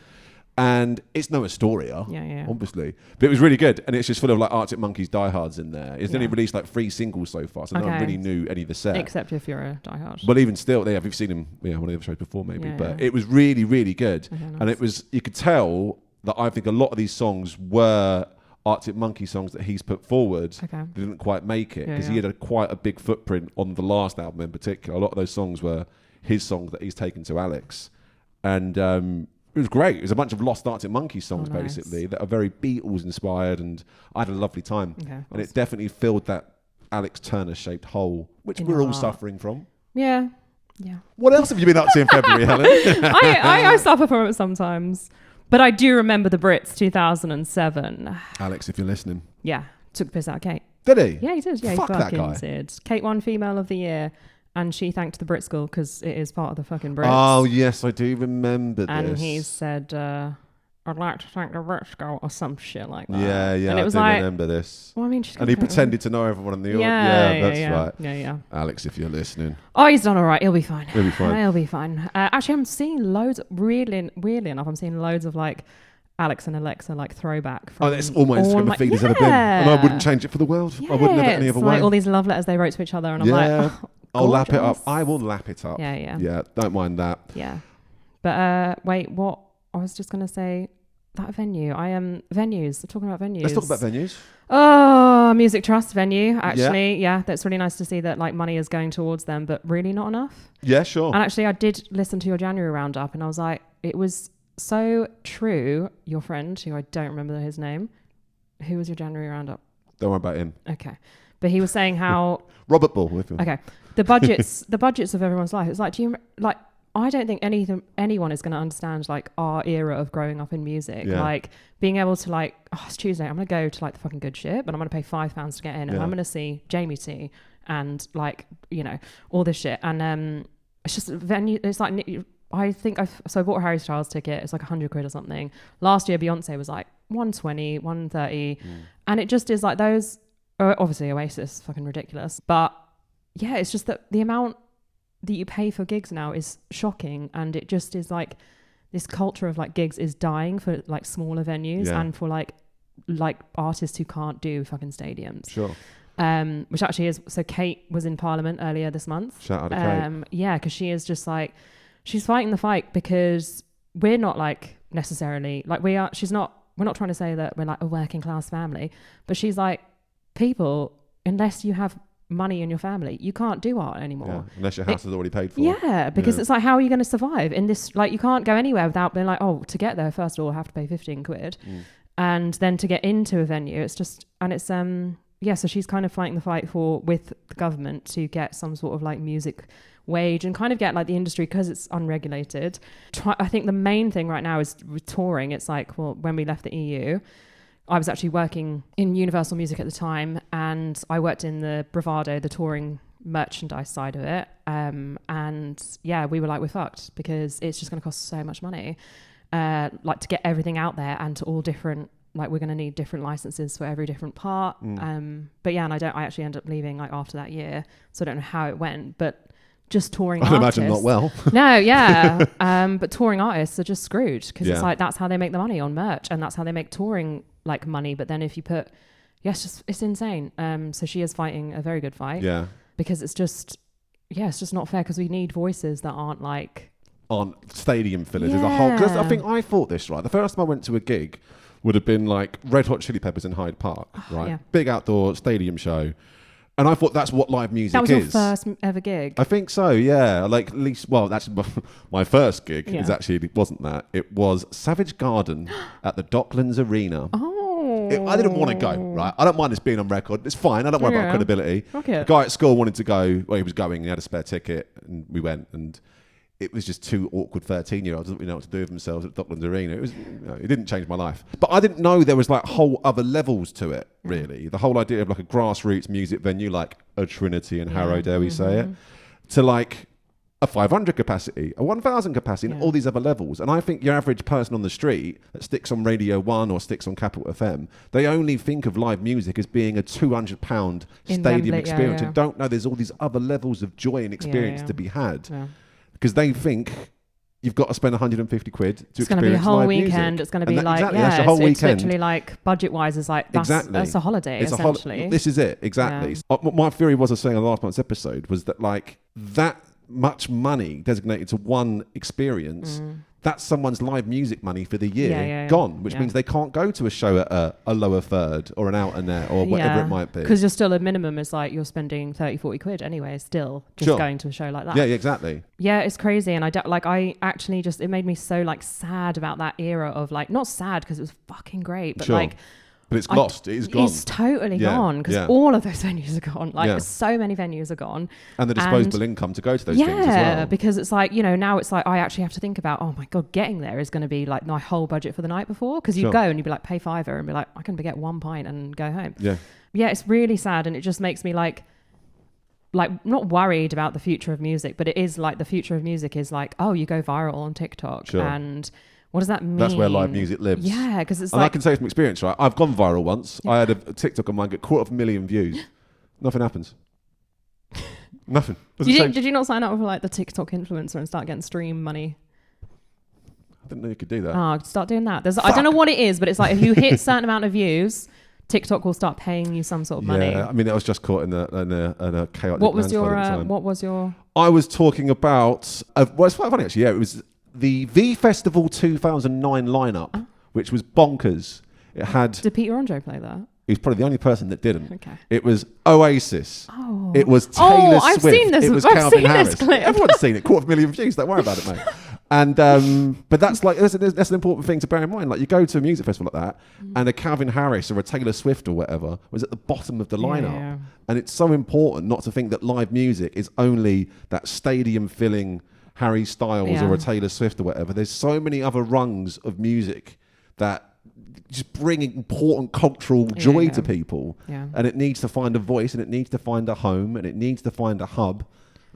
And it's no Astoria, obviously. But it was really good. And it's just full of like Arctic Monkeys diehards in there. It's only released like 3 singles so far, so no one really knew any of the set. Except if you're a diehard. But even still, you've seen him one of the other shows before maybe. But it was really, really good. Okay, nice. And it was, you could tell that I think a lot of these songs were Arctic Monkey songs that he's put forward. They didn't quite make it because he had quite a big footprint on the last album in particular. A lot of those songs were his songs that he's taken to Alex. And it was great. It was a bunch of lost Arctic Monkeys songs, basically, that are very Beatles inspired, and I had a lovely time. And it definitely filled that Alex Turner-shaped hole, which we're all suffering from. Yeah. What else have you been up to in February, Helen? I suffer from it sometimes. But I do remember the Brits 2007. Alex, if you're listening. Yeah. Took the piss out of Kate. Did he? Yeah, he did. Yeah, Fuck he that fucking guy. did. Kate won Female of the Year. And she thanked the Brit School because it is part of the fucking Brits. Oh, yes, I do remember this. And he said, I'd like to thank the Brit School or some shit like that. Yeah, and it was I remember this. Well, I mean, and he pretended to know everyone in the audience. Right. Yeah. Alex, if you're listening. Oh, he's done all right. He'll be fine. He'll be fine. Actually, I'm seeing loads, weirdly enough, I'm seeing loads of like Alex and Alexa like throwback from that's all my Instagram feed has ever been. And I wouldn't change it for the world. I wouldn't have it any other way. Like all these love letters they wrote to each other. And I'm like, oh, I'll lap it up. gorgeous. I will lap it up. Yeah. Yeah, don't mind that. Yeah. But wait, what? I was just going to say that venue. Venues. Talking about venues. Let's talk about venues. Oh, Music Trust venue. Actually, yeah, that's really nice to see that like money is going towards them, but really not enough. Yeah, sure. And actually, I did listen to your January roundup, and I was like, it was so true. Your friend, who I don't remember his name, who was your January roundup? Don't worry about him. Okay, but he was saying how Robert Ball with him. okay, the budgets of everyone's life. It's like, do you like? I don't think anyone is going to understand like our era of growing up in music. Yeah. Like being able to like, oh, it's Tuesday, I'm going to go to like the fucking good shit, but I'm going to pay £5 to get in, and I'm going to see Jamie T and like, you know, all this shit. And it's just a venue. It's like, I bought a Harry Styles ticket. It's like £100 or something. Last year, Beyonce was like 120, 130. And it just is like those, obviously Oasis, fucking ridiculous. But yeah, it's just that the amount that you pay for gigs now is shocking, and it just is like this culture of like gigs is dying for like smaller venues and for like artists who can't do fucking stadiums. Sure. Which actually is, so Kate was in Parliament earlier this month. Shout out to Kate. Yeah, because she is just like, she's fighting the fight, because we're not like necessarily like we're not trying to say that we're like a working class family, but she's like, people, unless you have money in your family, you can't do art anymore. Unless your house is already paid for. Yeah, because it's like, how are you going to survive in this? Like, you can't go anywhere without being like, oh, to get there, first of all, I have to pay £15. And then to get into a venue, it's just, and it's, so she's kind of fighting the fight with the government to get some sort of like music wage and kind of get like the industry, because it's unregulated. I think the main thing right now is with touring. It's like, well, when we left the EU, I was actually working in Universal Music at the time, and I worked in the Bravado, the touring merchandise side of it. And yeah, we were like, we're fucked, because it's just going to cost so much money, like to get everything out there, and to all different, like we're going to need different licenses for every different part. But yeah, and I actually ended up leaving like after that year, so I don't know how it went, but just touring I'd artists. imagine not well. No, yeah. But touring artists are just screwed, because it's like, that's how they make the money on merch, and that's how they make touring like money. But then if you put, it's insane. So she is fighting a very good fight. Yeah. Because it's just not fair, because we need voices that aren't like on stadium fillers as a whole. Because I thought this, right? The first time I went to a gig would have been like Red Hot Chili Peppers in Hyde Park, right? Yeah. Big outdoor stadium show. And I thought that's what live music is. That was your first ever gig? I think so, yeah. Like, at least, well, that's my first gig. It wasn't that. It was Savage Garden at the Docklands Arena. I didn't want to go, right? I don't mind this being on record. It's fine. I don't worry about credibility. Okay. The guy at school wanted to go. Well, he was going. He had a spare ticket, and we went. And it was just two awkward 13-year-olds didn't really know what to do with themselves at Docklands Arena. It didn't change my life. But I didn't know there was like whole other levels to it, really. The whole idea of like a grassroots music venue, like a Trinity and Harrow, dare we say it, to like a 500 capacity, a 1,000 capacity, and all these other levels. And I think your average person on the street that sticks on Radio 1 or sticks on Capital FM, they only think of live music as being a £200 stadium experience and don't know there's all these other levels of joy and experience to be had. Because they think you've got to spend 150 quid to experience live music. It's going to be a whole weekend. It's going to be like, that's a whole weekend. It's literally like, budget-wise, is like, that's a holiday, essentially. This is it, exactly. Yeah. My theory was, I was saying on last month's episode, was that like that much money designated to one experience, that's someone's live music money for the year gone, which means they can't go to a show at a Lower Third or an Out and There or whatever it might be. Because you're still, a minimum is like you're spending 30, 40 quid anyway, still just going to a show like that. Yeah, exactly. Yeah, it's crazy. And I actually just, it made me so like sad about that era of like, not sad because it was fucking great, but like, but it's lost. It is gone. It's totally gone, because all of those venues are gone. Like so many venues are gone. And the disposable income to go to those things as well. Yeah, because it's like, you know, now it's like I actually have to think about, oh my God, getting there is going to be like my whole budget for the night before. Because you go and you'd be like, pay £5 and be like, I can get one pint and go home. Yeah. Yeah, it's really sad. And it just makes me like not worried about the future of music, but it is like the future of music is like, oh, you go viral on TikTok and what does that mean? That's where live music lives. Yeah, because it's and I can say from experience, right? I've gone viral once. I had a TikTok of mine get 250,000 views. Nothing happens. Nothing. Did you not sign up for like the TikTok influencer and start getting stream money? I didn't know you could do that. Oh, start doing that. I don't know what it is, but it's like if you hit a certain amount of views, TikTok will start paying you some sort of money. Yeah, I mean, I was just caught in a chaotic. What was your? I was talking about. Well, it's quite funny actually. Yeah, it was the V Festival 2009 lineup, which was bonkers. It had. Did Peter Andre play that? He's probably the only person that didn't. Okay. It was Oasis. Oh. It was Taylor Swift. I've seen this. It was I've Calvin seen Harris. this clip. Everyone's seen it. 250,000 views. Don't worry about it, mate. And but that's like that's an important thing to bear in mind. Like you go to a music festival like that, and a Calvin Harris or a Taylor Swift or whatever was at the bottom of the lineup. Yeah. And it's so important not to think that live music is only that stadium filling Harry Styles or a Taylor Swift or whatever. There's so many other rungs of music that just bring important cultural joy to people. Yeah. And it needs to find a voice, and it needs to find a home, and it needs to find a hub.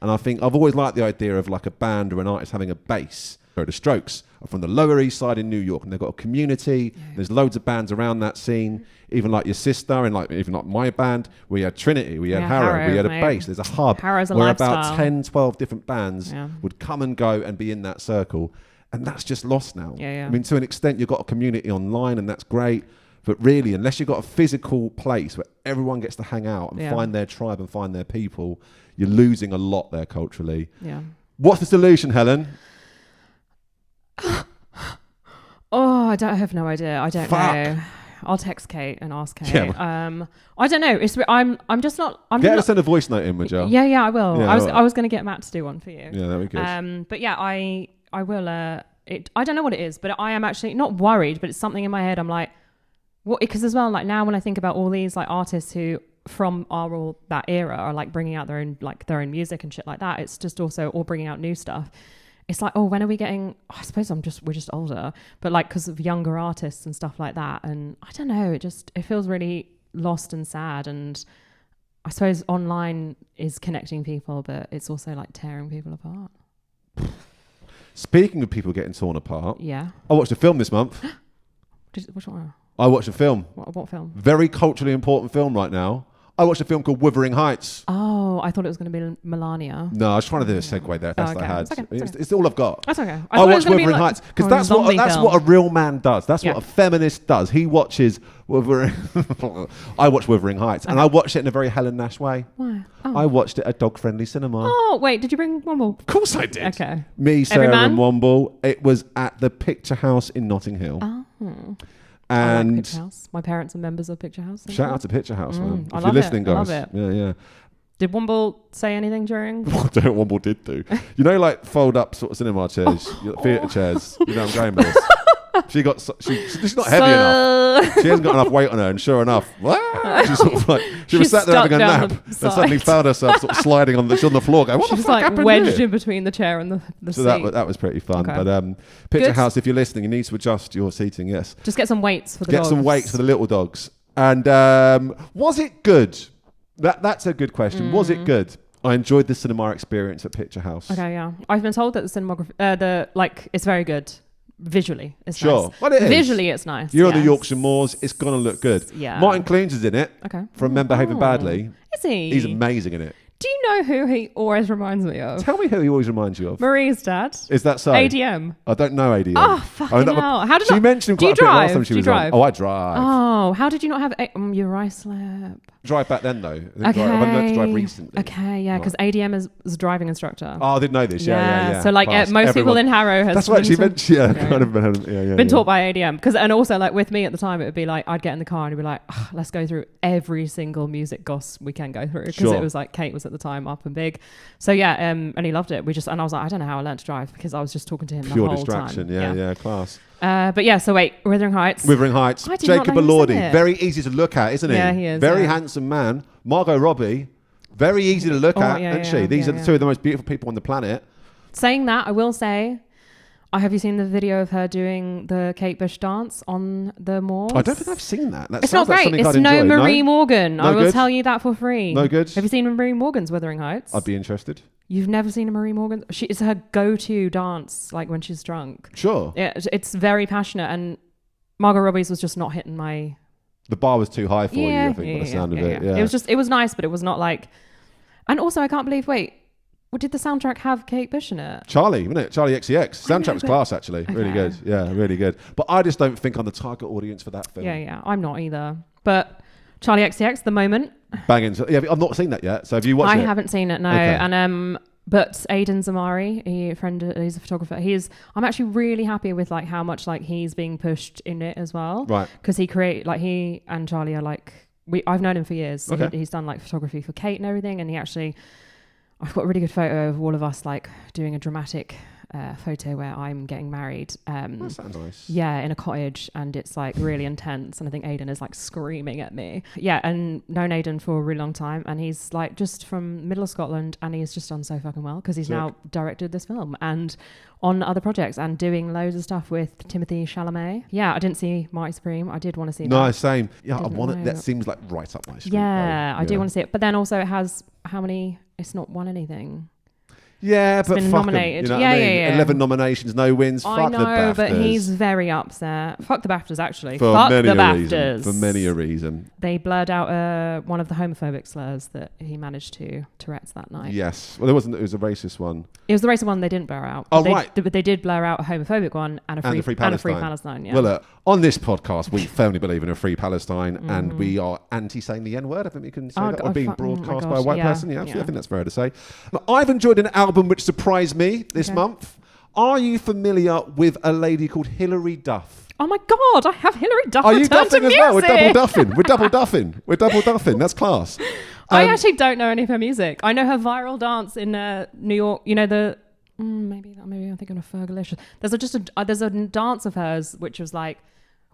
And I think I've always liked the idea of like a band or an artist having a base. So the Strokes are from the Lower East Side in New York, and they've got a community. Yeah. There's loads of bands around that scene. Even like your sister, and like even like my band, we had Trinity, we had Harrow, we had a base. There's a hub where about 10, 12 different bands would come and go and be in that circle. And that's just lost now. I mean, to an extent, you've got a community online, and that's great. But really, unless you've got a physical place where everyone gets to hang out and find their tribe and find their people, you're losing a lot there culturally. Yeah. What's the solution, Helen? I have no idea. I don't know. I'll text Kate and ask Kate. Yeah. I don't know. I'm just not. Get her to send a voice note in, would you? Yeah, I will. Yeah, I was going to get Matt to do one for you. Yeah, that'd be good. But yeah, I will. I don't know what it is, but I am actually not worried. But it's something in my head. I'm like, what? Because as well, like now when I think about all these like artists who from all that era are like bringing out their own music and shit like that. It's just also all bringing out new stuff. It's like, when are we getting? I suppose we're just older, but like because of younger artists and stuff like that. And I don't know. It feels really lost and sad. And I suppose online is connecting people, but it's also like tearing people apart. Speaking of people getting torn apart, I watched a film this month. Which one? I watched a film. What film? Very culturally important film right now. I watched a film called Wuthering Heights. Oh, I thought it was going to be Melania. No, I was trying to do a segue there. That's what I had. It's all I've got. That's okay. I watched Wuthering Heights because that's what a real man does. That's what a feminist does. He watches Wuthering. I watched Wuthering Heights, and I watched it in a very Helen Nash way. Why? Oh. I watched it at dog-friendly cinema. Oh, wait, did you bring Womble? Of course I did. Okay. Me, Sarah, and Womble. It was at the Picture House in Notting Hill. Oh. And I like Picture House. My parents are members of Picture House. Shout out to Picture House, man. If you're listening, guys. I love it. Yeah. Did Womble say anything during? I don't know what Womble did do. You know, like fold up sort of cinema chairs, theatre chairs. You know what I'm going with this. She's not heavy enough. She hasn't got enough weight on her, and sure enough, she's sort of like she was sat there having a nap, and suddenly found herself sort of sliding on the floor, going, "What the fuck happened?" She was like wedged in between the chair and the seat. So that was pretty fun. Okay. But Picture House, if you're listening, you need to adjust your seating. Yes, just get some weights for the dogs. Get some weights for the little dogs. And was it good? That's a good question. Was it good? I enjoyed the cinema experience at Picture House. Okay, yeah, I've been told that the cinematography, it's very good. Visually, it's nice. Well, it is. Visually, it's nice. You're on the Yorkshire Moors. It's going to look good. Yeah. Martin Clunes is in it. Okay. From Men Behaving Badly. Is he? He's amazing in it. Do you know who he always reminds me of? Tell me who he always reminds you of. Marie's dad. Is that so? ADM. I don't know ADM. Oh, fucking hell. How did she mentioned him quite a bit last time she was on. Oh, I drive. Oh, how did you not have Uri Slip? Drive back then, though. Okay. I've only learned to drive recently. Okay, yeah, because ADM is a driving instructor. Oh, I didn't know this. Yeah. So, like, most people in Harrow has That's what she mentioned. Yeah, been taught by ADM. And also, like, with me at the time, it would be like, I'd get in the car and it'd be like, let's go through every single music goss we can go through. Because it was like, Kate was at the time up and big. So, and he loved it. And I was like, I don't know how I learned to drive because I was just talking to him the whole distraction. time. Yeah, class. But yeah, so wait, Wuthering Heights. Jacob Elordi, very easy to look at, isn't he? Yeah, he is. Very handsome man. Margot Robbie, very easy to look at, isn't she? These are the two of the most beautiful people on the planet. Saying that, I will say, have you seen the video of her doing the Kate Bush dance on the moors? I don't think I've seen that. It's not great. It's no Marie Morgan. I will tell you that for free. No good. Have you seen Marie Morgan's Wuthering Heights? I'd be interested. You've never seen a Marie Morgan? It's her go-to dance, like when she's drunk. Sure. Yeah, it's very passionate, and Margot Robbie's was just not hitting my... The bar was too high for you, I think, by the sound of it. Yeah. It was nice, but it was not like... And also, I can't believe, did the soundtrack have Kate Bush in it? Charlie, wasn't it? Charlie XCX. Soundtrack was class, actually. Okay. Really good. Yeah, really good. But I just don't think I'm the target audience for that film. Yeah, I'm not either. But Charlie XCX, The Moment. Banging. So, yeah, I've not seen that yet. So have you watched it? I haven't seen it, no. Okay. And but Aidan Zamari, he's a photographer. I'm actually really happy with like how much like he's being pushed in it as well. Right. Because he and Charlie are like, I've known him for years. So Okay. he's done like photography for Kate and everything. And I've got a really good photo of all of us like doing a dramatic photo where I'm getting married. That sounds nice. Yeah, in a cottage, and it's like really intense. And I think Aidan is like screaming at me. Yeah, and known Aidan for a really long time, and he's like just from middle of Scotland, and he's just done so fucking well because he's now directed this film and on other projects and doing loads of stuff with Timothy Chalamet. Yeah, I didn't see Mighty Supreme. I did want to see that. No, same. Yeah, I Didn't want it. know. That seems like right up my street. Yeah, I do want to see it. But then also it has how many? It's not won anything. Yeah, It's but been fuck 'em, nominated. you know Yeah, what I mean? yeah. 11 nominations, no wins. I Fuck know, the BAFTAs. but he's very upset. Fuck the BAFTAs, actually. For Fuck many the a BAFTAs. reason. For many a reason. They blurred out one of the homophobic slurs that he managed to Tourette's that night. Yes. Well, it was a racist one. It was the racist one they didn't blur out. Oh, they, right. But they did blur out a homophobic one and a free Palestine. Yeah. Well, look, on this podcast, we firmly believe in a free Palestine, and we are anti-saying the N-word. I think we can say that. Or being broadcast by a white person. Yeah, absolutely. I think that's fair to say. I've enjoyed an album which surprised me this month. Are you familiar with a lady called Hilary Duff? Oh my God, I have Hilary Duff. Are you duffing as well? We're double duffing. We're double duffing. That's class. I actually don't know any of her music. I know her viral dance in New York. You know the maybe I'm thinking of Fergalicious. There's a dance of hers which was like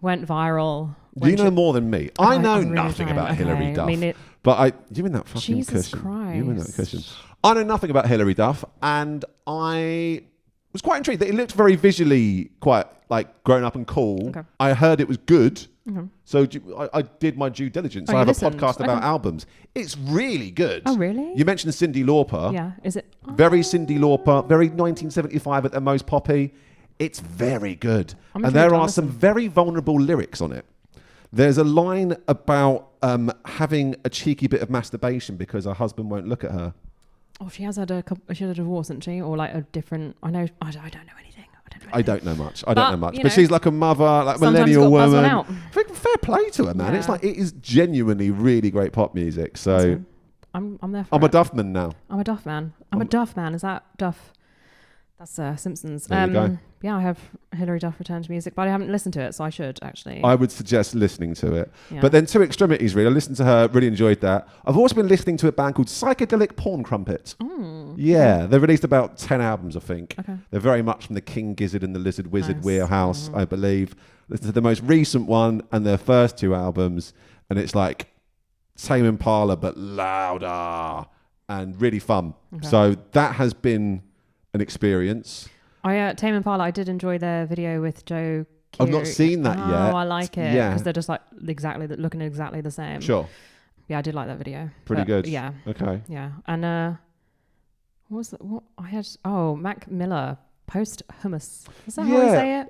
went viral. You know more than me. I know really nothing don't. about Hilary Duff. I mean but you in that fucking Jesus cushion. Christ. You in that cushion. I know nothing about Hilary Duff, and I was quite intrigued that it looked very visually quite like grown up and cool. Okay. I heard it was good. So I did my due diligence. I have a podcast about albums. It's really good. Oh, really? You mentioned Cyndi Lauper. Yeah. Is it? Very Cyndi Lauper, very 1975 at their most poppy. It's very good. And there are some very vulnerable lyrics on it. There's a line about having a cheeky bit of masturbation because her husband won't look at her. Oh, she had a divorce, hasn't she? Or like a different... I don't know anything. I don't know much. But you know, she's like a mother, like millennial woman. Fair play to her, man. Yeah. It's like, it is genuinely really great pop music. So I'm there for I'm a Duffman now. I'm a Duff man. A Duff man. Is that Duff? That's Simpsons. There you go. Yeah, I have Hilary Duff Return to Music, but I haven't listened to it, so I should actually. I would suggest listening to it. Yeah. But then Two Extremities, really. I listened to her, really enjoyed that. I've also been listening to a band called Psychedelic Porn Crumpet. Yeah, they've released about 10 albums, I think. Okay. They're very much from the King Gizzard and the Lizard Wizard wheelhouse, I believe. Listen to the most recent one and their first two albums, and it's like Tame Impala, but louder and really fun. Okay. So that has been an experience. Tame Impala, I did enjoy their video with Joe Keery. I've not seen that yet. Oh, I like it because they're just like looking exactly the same. Sure. Yeah, I did like that video. Pretty good. Yeah. Okay. Yeah, and what I had? Oh, Mac Miller post hummus. Is that how you say it?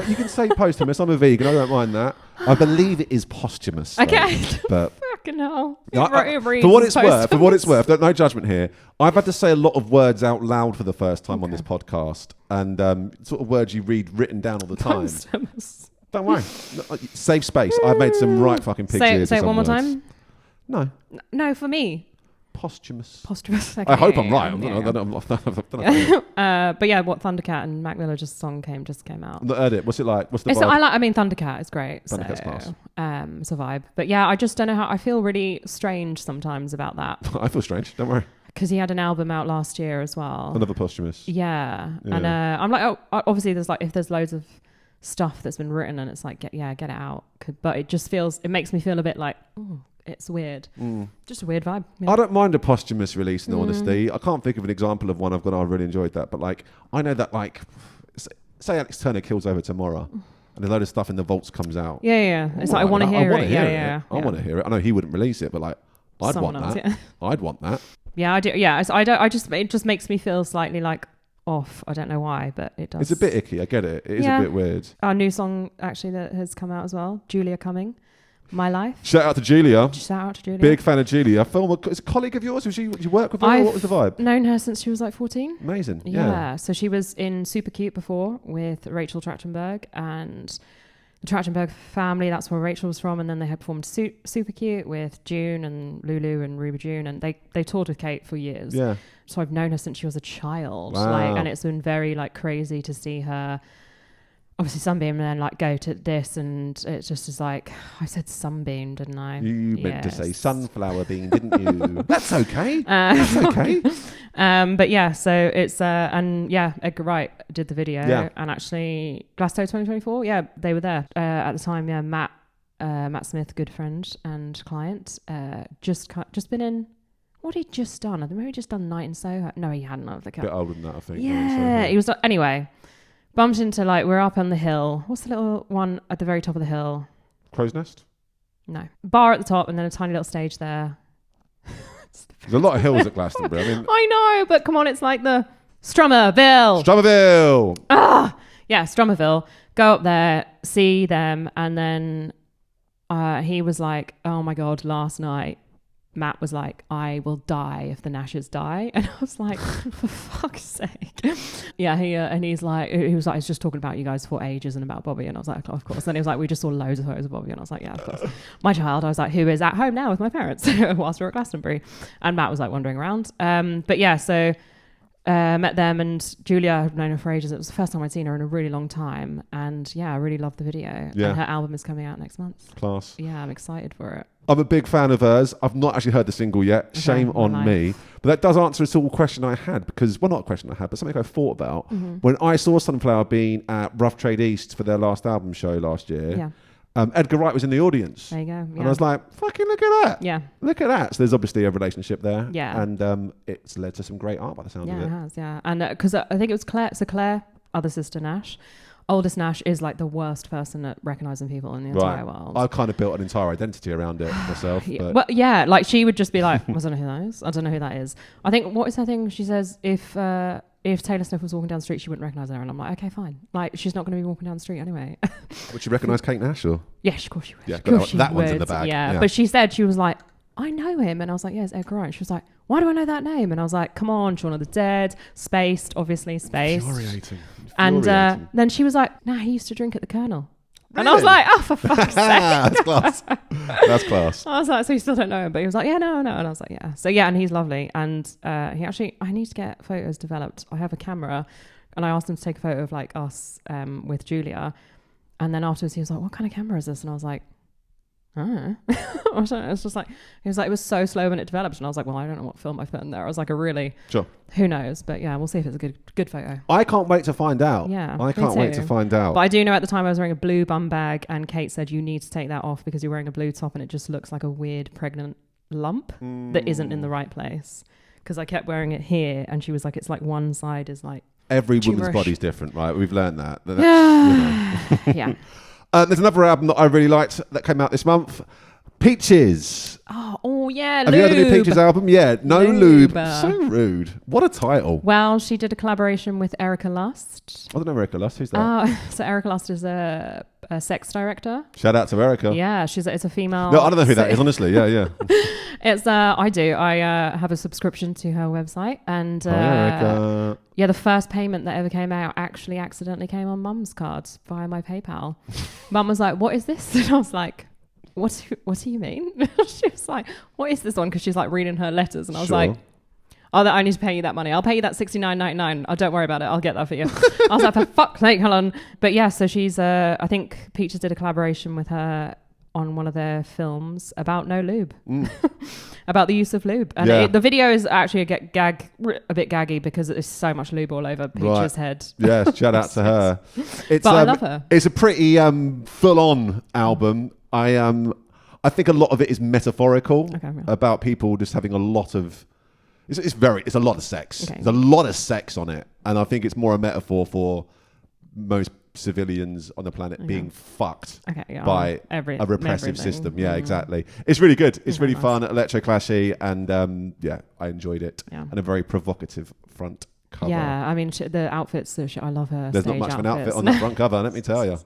You can say posthumous. I'm a vegan. I don't mind that. I believe it is posthumous. Though, okay. But fucking hell. For what it's worth, no judgment here. I've had to say a lot of words out loud for the first time on this podcast, and sort of words you read written down all the time. Posthumous. Don't worry. Save space. I've made some right fucking pictures. Say it one more time. No. No, for me. Posthumous. Okay. I hope I'm right. But yeah, what Thundercat and Mac Miller song just came out. I've not heard it. What's it like? What's the vibe? I mean, Thundercat is great. Thundercat's class. It's a vibe. But yeah, I just don't know how. I feel really strange sometimes about that. I feel strange. Don't worry. Because he had an album out last year as well. Another posthumous. Yeah. And I'm like, obviously there's like, if there's loads of stuff that's been written and it's like, get it out. But it makes me feel a bit like, oh, it's weird. Just a weird vibe. Yeah. I don't mind a posthumous release, in honesty. I can't think of an example of one I've gone, I really enjoyed that. But like, I know that like, say Alex Turner kills over tomorrow and a load of stuff in the vaults comes out. Yeah. It's like, I want to hear it. Yeah. I want to hear it. I know he wouldn't release it, but like, I'd want that. I'd want that. Yeah, I do. Yeah, it just makes me feel slightly like off. I don't know why, but it does. It's a bit icky. I get it. It is a bit weird. Our new song actually that has come out as well, Julia Cumming. My Life. Shout out to Julia. Big fan of Julia. Is a colleague of yours? Did you work with her? What was the vibe? I've known her since she was like 14. Amazing. Yeah. So she was in Super Cute before with Rachel Trachtenberg, and the Trachtenberg family. That's where Rachel was from. And then they had performed Super Cute with June and Lulu and Ruby June. And they toured with Kate for years. Yeah. So I've known her since she was a child. Wow. And it's been very like crazy to see her obviously sunbeam and then like go to this, and it just is like, I said sunbeam, didn't I? You meant to say sunflower bean, didn't you? That's okay. That's okay. But yeah, so it's and yeah, Edgar Wright did the video, and actually Glasgow 2024, yeah, they were there at the time. Yeah, Matt Smith, good friend and client, just been in. What had he just done? I think maybe just done Night in Soho. No, he hadn't. A bit older than that, I think. Yeah, he was. Anyway, bumped into like, we're up on the hill. What's the little one at the very top of the hill? Crow's Nest? No. Bar at the top and then a tiny little stage there. There's a lot of hills at Glastonbury. I mean, I know, but come on, it's like the Strummerville. Yeah, Strummerville. Go up there, see them, and then he was like, oh my God, last night Matt was like, I will die if the Nashes die. And I was like, for fuck's sake. Yeah, he was like, he's just talking about you guys for ages and about Bobby. And I was like, oh, of course. And he was like, we just saw loads of photos of Bobby. And I was like, yeah, of course. My child, I was like, who is at home now with my parents whilst we're at Glastonbury. And Matt was like wandering around. But yeah, so met them, and Julia, I've known her for ages. It was the first time I'd seen her in a really long time. And yeah, I really loved the video. Yeah. And her album is coming out next month. Class. Yeah, I'm excited for it. I'm a big fan of hers. I've not actually heard the single yet. Okay, Shame on me. But that does answer a sort of question I had, because, well, not a question I had, but something I thought about. Mm-hmm. When I saw Sunflower Bean at Rough Trade East for their last album show last year, Edgar Wright was in the audience. There you go. Yeah. And I was like, fucking look at that. Yeah. Look at that. So there's obviously a relationship there. Yeah. And it's led to some great art by the sound of it. Yeah, it has, yeah. And because I think it was Claire, so Claire, other sister Nash, oldest Nash, is like the worst person at recognising people in the entire world. I've kind of built an entire identity around it myself. Yeah. Well, yeah, like she would just be like, I don't know who that is. I don't know who that is. I think, what is her thing? She says if Taylor Swift was walking down the street, she wouldn't recognise her. And I'm like, okay, fine. Like, she's not going to be walking down the street anyway. Would she recognise Kate Nash? Or? Yeah, of course she would. Yeah, but that one's in the bag. Yeah, but she said, she was like, I know him. And I was like, yeah, it's Edgar Wright. She was like, why do I know that name? And I was like, come on, Shaun of the Dead, Spaced, obviously Spaced. Infuriating. And then she was like, nah, he used to drink at the Colonel. Really? And I was like, oh, for fuck's sake. That's class. That's class. I was like, so you still don't know him? But he was like, yeah, no. And I was like, yeah. So yeah, and he's lovely. And he actually, I need to get photos developed. I have a camera, and I asked him to take a photo of like us with Julia. And then afterwards he was like, what kind of camera is this? And I was like, it's just like, he was like, it was so slow when it developed. And I was like, well, I don't know what film I put in there. I was like, who knows? But yeah, we'll see if it's a good photo. I can't wait to find out. Yeah, I can't wait to find out. But I do know at the time I was wearing a blue bum bag, and Kate said, you need to take that off because you're wearing a blue top and it just looks like a weird pregnant lump that isn't in the right place. Because I kept wearing it here, and she was like, it's like one side is like every tumorish. Woman's body's different, right? We've learned that. Yeah. There's another album that I really liked that came out this month. Peaches. Oh yeah, Have you heard the new Peaches album? Yeah, No Lube. So rude. What a title. Well, she did a collaboration with Erica Lust. I don't know Erica Lust. Who's that? So Erica Lust is a sex director. Shout out to Erica. Yeah, it's a female. No, I don't know who that is, honestly. Yeah. It's I do. I have a subscription to her website, and Erica. Yeah, the first payment that ever came out actually accidentally came on Mum's card via my PayPal. Mum was like, "What is this?" And I was like, What do you mean? She was like, what is this one? Because she's like reading her letters. And I was like, I need to pay you that money. I'll pay you that $69.99. Oh, don't worry about it. I'll get that for you. I was like, for fuck's sake, Helen. But yeah, so she's, I think Peaches did a collaboration with her on one of their films about no lube, about the use of lube. And the video is actually a bit gaggy because there's so much lube all over Peaches' head. Yeah, shout out to her. But I love her. It's a pretty full-on album. I think a lot of it is metaphorical about people just having a lot of. It's a lot of sex. Okay. There's a lot of sex on it, and I think it's more a metaphor for most civilians on the planet being fucked by a repressive system. Yeah, exactly. It's really good. It's really fun, electro-clashy, and I enjoyed it. Yeah. And a very provocative front cover. Yeah, I mean, the outfits, I love her. There's not much of an outfit on the front cover, let me tell you.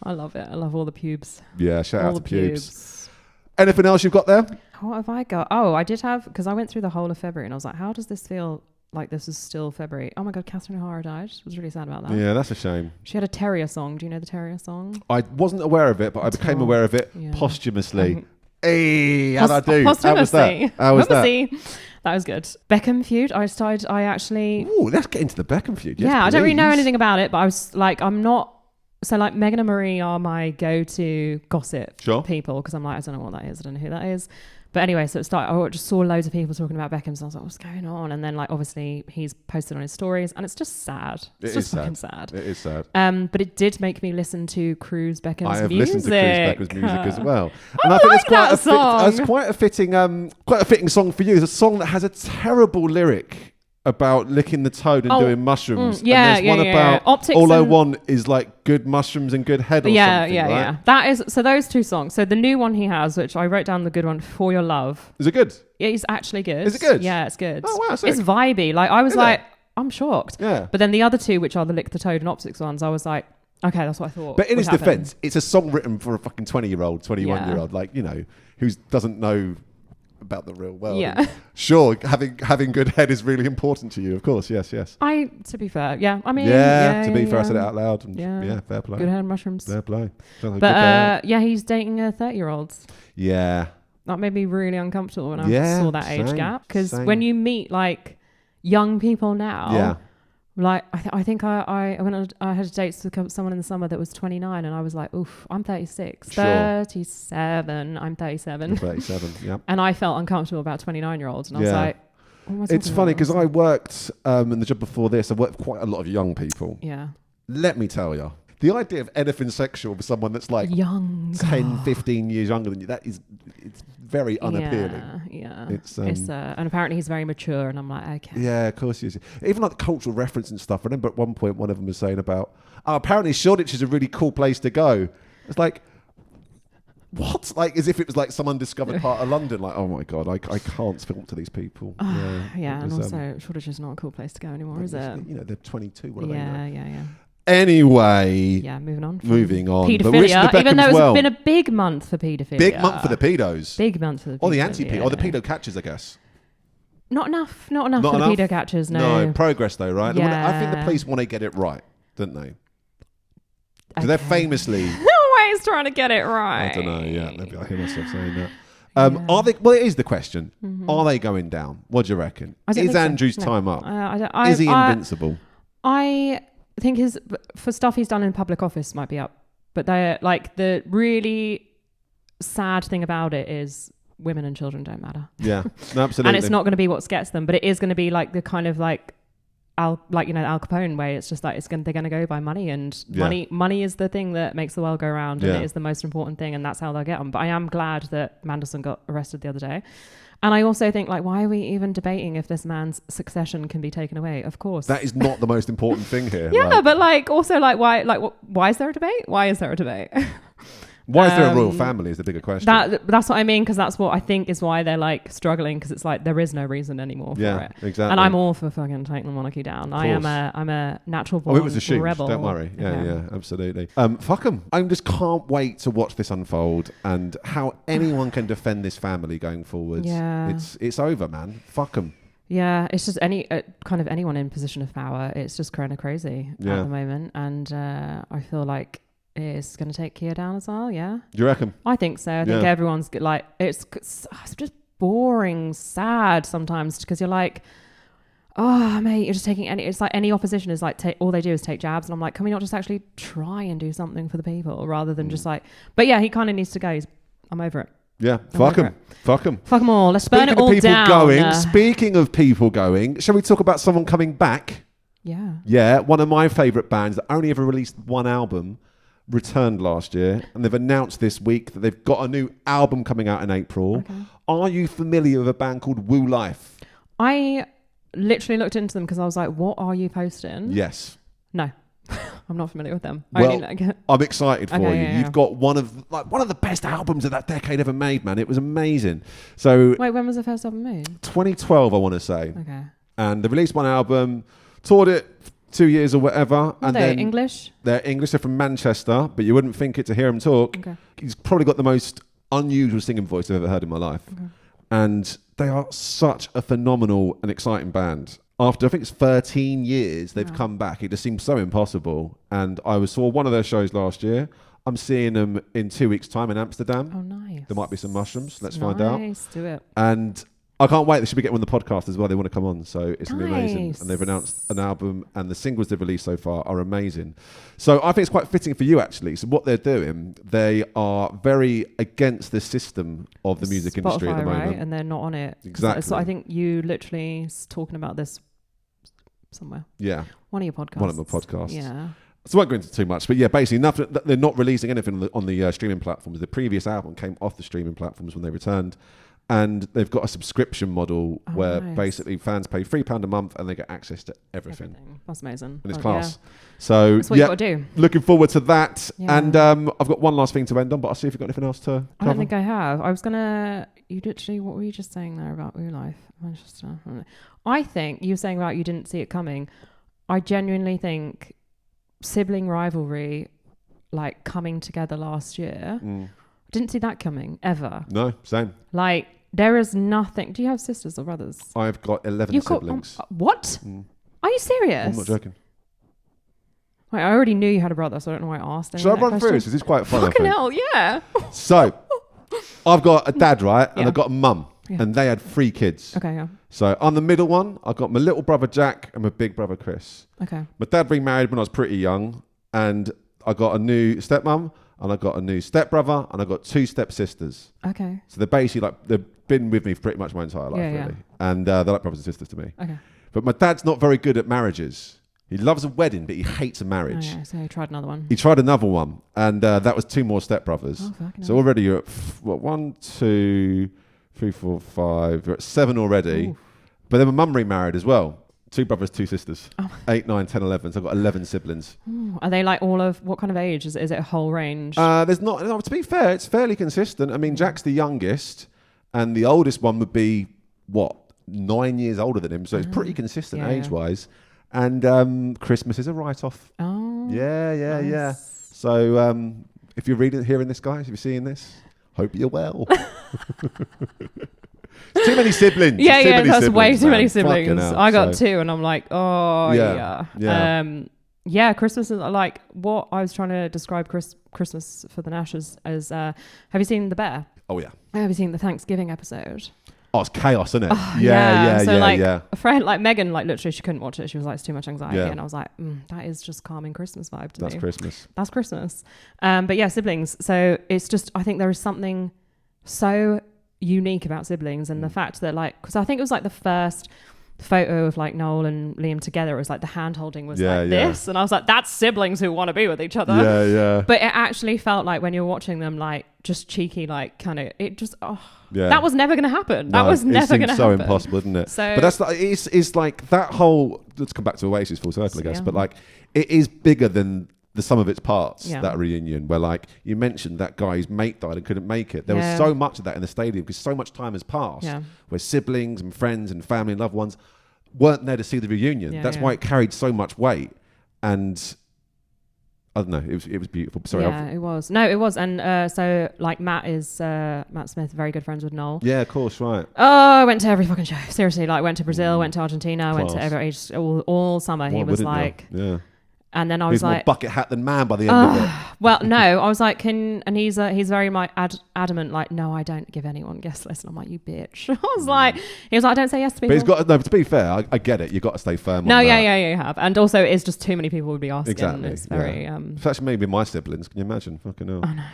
I love it. I love all the pubes. Yeah, shout out to pubes. Anything else you've got there? What have I got? Oh, I did have, because I went through the whole of February and I was like, how does this feel like this is still February. Oh my God, Catherine O'Hara died. I was really sad about that. Yeah, that's a shame. She had a Terrier song. Do you know the Terrier song? I wasn't aware of it, but I became aware of it posthumously. Hey, how'd I do? Posthumously. How was that? That was good. Beckham feud. I actually... Ooh, let's get into the Beckham feud. Yes, yeah, please. I don't really know anything about it, but I was like, I'm not... So like Meghan and Marie are my go-to gossip people because I'm like, I don't know what that is. I don't know who that is. But anyway, so it started, I just saw loads of people talking about Beckham, so I was like, what's going on? And then like obviously he's posted on his stories and it's just sad. It's just fucking sad. It is sad. But it did make me listen to Cruz Beckham's music. I have listened to Cruz Beckham's music as well. And I think it's quite a fitting song for you. It's a song that has a terrible lyric about licking the toad and doing mushrooms. And there's one about Optics all I want is like good mushrooms and good head or something, right? Yeah. That is, so those two songs. So the new one he has, which I wrote down the good one, For Your Love. Is it good? Yeah, it's actually good. Is it good? Yeah, it's good. Oh, wow, sick. It's vibey. Like I was like, I'm shocked. Yeah. But then the other two, which are the Lick the Toad and Optics ones, I was like, okay, that's what I thought. But in his defense, it's a song written for a fucking 20-year-old, 21-year-old, like, you know, who doesn't know about the real world. Yeah. Sure, having good head is really important to you, of course. Yes. To be fair, yeah. I mean, to be fair, I said it out loud. And yeah, fair play. Good head and mushrooms. Fair play. But he's dating a 30-year-old. Yeah. That made me really uncomfortable when I saw that age gap. Because when you meet like young people now, like I think I had dates with someone in the summer that was 29 and I was like, oof, I'm 36. Sure. 37. I'm 37. You're 37, yeah. And I felt uncomfortable about 29-year-olds and I was like, it's funny because I worked in the job before this, I worked with quite a lot of young people. Yeah. Let me tell you, the idea of anything sexual with someone that's like young 10, 15 years younger than you, it's very unappealing. Yeah. It's and apparently he's very mature and I'm like, okay. Yeah, of course he is. Even like the cultural reference and stuff. I remember at one point one of them was saying about, apparently Shoreditch is a really cool place to go. It's like, what? Like as if it was like some undiscovered part of London. Like, oh my God, I can't speak to these people. And also Shoreditch is not a cool place to go anymore, is it? You know, they're 22. What Yeah. Anyway. Yeah, moving on. Paedophilia, even though it's been a big month for paedophilia. Big month for the pedos. Big month for the Or the anti-pedo, or the pedo catchers, I guess. Not enough for the pedo catchers, no. No, progress though, right? Yeah. I think the police want to get it right, don't they? Because they're famously... Always trying to get it right. I don't know, yeah. I hear myself saying that. Are they? Well, it is the question. Mm-hmm. Are they going down? What do you reckon? Is Andrew's time up? Is he invincible? I think for stuff he's done in public office might be up, but they're like the really sad thing about it is women and children don't matter. Yeah, absolutely. And it's not going to be what gets them, but it is going to be like the kind of like Al Capone way. It's just like they're going to go by money, and money is the thing that makes the world go round, and it is the most important thing, and that's how they'll get them. But I am glad that Mandelson got arrested the other day. And I also think, like, why are we even debating if this man's succession can be taken away? Of course. That is not the most important thing here. Yeah, but like, also, like, why is there a debate? Why is there a debate? Why is there a royal family is the bigger question. That's what I mean, because that's what I think is why they're like struggling, because it's like there is no reason anymore for it. Exactly. And I'm all for fucking taking the monarchy down. I'm a natural born it was a shoot. rebel. Don't worry. Yeah, absolutely. Fuck them. I just can't wait to watch this unfold and how anyone can defend this family going forward. Yeah. It's over, man. Fuck them. Yeah, it's just kind of anyone in position of power. It's just kind of crazy at the moment, and I feel like it's going to take Keir down as well. Yeah, do you reckon? I think so. I think everyone's like it's just boring, sad sometimes, because you're like, oh mate, you're just taking it's like any opposition is like all they do is take jabs, and I'm like, can we not just actually try and do something for the people rather than just like? But yeah, he kind of needs to go. I'm over it. Yeah, fuck them. Fuck them. Fuck them all. Let's burn it all down. Speaking of people going, shall we talk about someone coming back? Yeah. Yeah, one of my favourite bands that only ever released one album returned last year, and they've announced this week that they've got a new album coming out in April. Okay. Are you familiar with a band called WU LYF? I literally looked into them because I was like, what are you posting? Yes. No. I'm not familiar with them. Well, I'm excited for you. Yeah. You've got one of the best albums of that decade ever made, man. It was amazing. So wait, when was the first album made? 2012, I want to say. Okay. And they released one album, toured it 2 years or whatever. Are they English? They're English. They're from Manchester, but you wouldn't think it to hear him talk. Okay. He's probably got the most unusual singing voice I've ever heard in my life. Okay. And they are such a phenomenal and exciting band. after I think it's 13 years, they've come back. It just seems so impossible. And I saw one of their shows last year. I'm seeing them in 2 weeks' time in Amsterdam. Oh, nice. There might be some mushrooms. Let's find out. Nice, do it. And I can't wait. They should be getting on the podcast as well. They want to come on. So it's going to be amazing. And they've announced an album, and the singles they've released so far are amazing. So I think it's quite fitting for you, actually. So what they're doing, they are very against the system of the music industry at the moment. Right? And they're not on it. Exactly. So I think you literally talking about this somewhere. Yeah. One of your podcasts. One of my podcasts. Yeah. So I won't go into too much, but yeah, basically nothing. They're not releasing anything on the streaming platforms. The previous album came off the streaming platforms when they returned, and they've got a subscription model where basically fans pay £3 a month and they get access to everything. That's amazing. And it's class. Yeah. So that's what you got to do. Looking forward to that. Yeah. And I've got one last thing to end on, but I'll see if you've got anything else to cover. I don't think I have. I was gonna. You literally. What were you just saying there about WU LYF Manchester? I think you were saying about you didn't see it coming. I genuinely think sibling rivalry, like coming together last year, didn't see that coming ever. No, same. Like there is nothing. Do you have sisters or brothers? I've got 11 siblings. What? Are you serious? I'm not joking. Wait, I already knew you had a brother, so I don't know why I asked. Shall I run through this? This is quite fun. Fucking hell, yeah. So, I've got a dad, right? And I've got a mum. Yeah. And they had 3 kids. Okay, yeah. So I'm the middle one. I've got my little brother Jack and my big brother Chris. Okay. My dad remarried when I was pretty young, and I got a new stepmom, and I got a new stepbrother, and I got 2 stepsisters. Okay. So they're basically like, they've been with me for pretty much my entire life, really. And they're like brothers and sisters to me. Okay. But my dad's not very good at marriages. He loves a wedding, but he hates a marriage. Oh, yeah, so he tried another one. He tried another one, and that was 2 more stepbrothers. Oh, fucking so hell. already you're at, 1, 2, 3, 4, 5. You're at 7 already. Ooh. But then my mum remarried as well. 2 brothers, 2 sisters. Oh. 8, 9, 10, 11. So I've got 11 siblings. Ooh. Are they like all of, what kind of age? Is it a whole range? There's not, no, to be fair, it's fairly consistent. I mean, Jack's the youngest, and the oldest one would be, 9 years older than him. So it's pretty consistent age-wise. And Christmas is a write-off. Oh. Yeah. Nice. So if you're hearing this, guys, if you're seeing this, hope you're well. Too many siblings. Yeah, that's way too many man. siblings. Hell, I got 2 and I'm like, oh, Yeah. yeah, Christmas is like what I was trying to describe Christmas for the Nashes as, have you seen The Bear? Oh, yeah. Have you seen the Thanksgiving episode? Oh, it's chaos, isn't it? Oh, so like yeah. a friend like Megan, like literally she couldn't watch it. She was like, it's too much anxiety. Yeah. And I was like, that is just calming Christmas vibe to me. That's Christmas. That's Christmas. But yeah, siblings. So it's just, I think there is something so unique about siblings, and the fact that like, because I think it was like the first photo of like Noel and Liam together, it was like the hand holding was this, and I was like, that's siblings who want to be with each other. Yeah. But it actually felt like when you're watching them, like just cheeky, like kind of, it just that was never going to happen. That was never going to happen. So impossible, isn't it? So, but that's like, it's like that whole, let's come back to Oasis full circle, I guess, but like it is bigger than the sum of its parts, that reunion, where like you mentioned that guy's mate died and couldn't make it. There was so much of that in the stadium because so much time has passed where siblings and friends and family and loved ones weren't there to see the reunion. That's why it carried so much weight. And I don't know, it was beautiful. Sorry. Yeah, it was. No, it was. And so like Matt Smith, very good friends with Noel. Yeah, of course, right. Oh, I went to every fucking show. Seriously, like went to Brazil, went to Argentina, went to every all summer. He was like, and then I was like, more bucket hat than man by the end of it. Well, no, I was like, and he's very adamant, like, no, I don't give anyone guest lists. And I'm like, you bitch. I was like, he was like, I don't say yes to people. But he's got, no, to be fair, I get it. You've got to stay firm on that. Yeah, you have. And also, it's just too many people would be asking. Exactly. It's very... If that's maybe my siblings, can you imagine? Fucking hell. I know.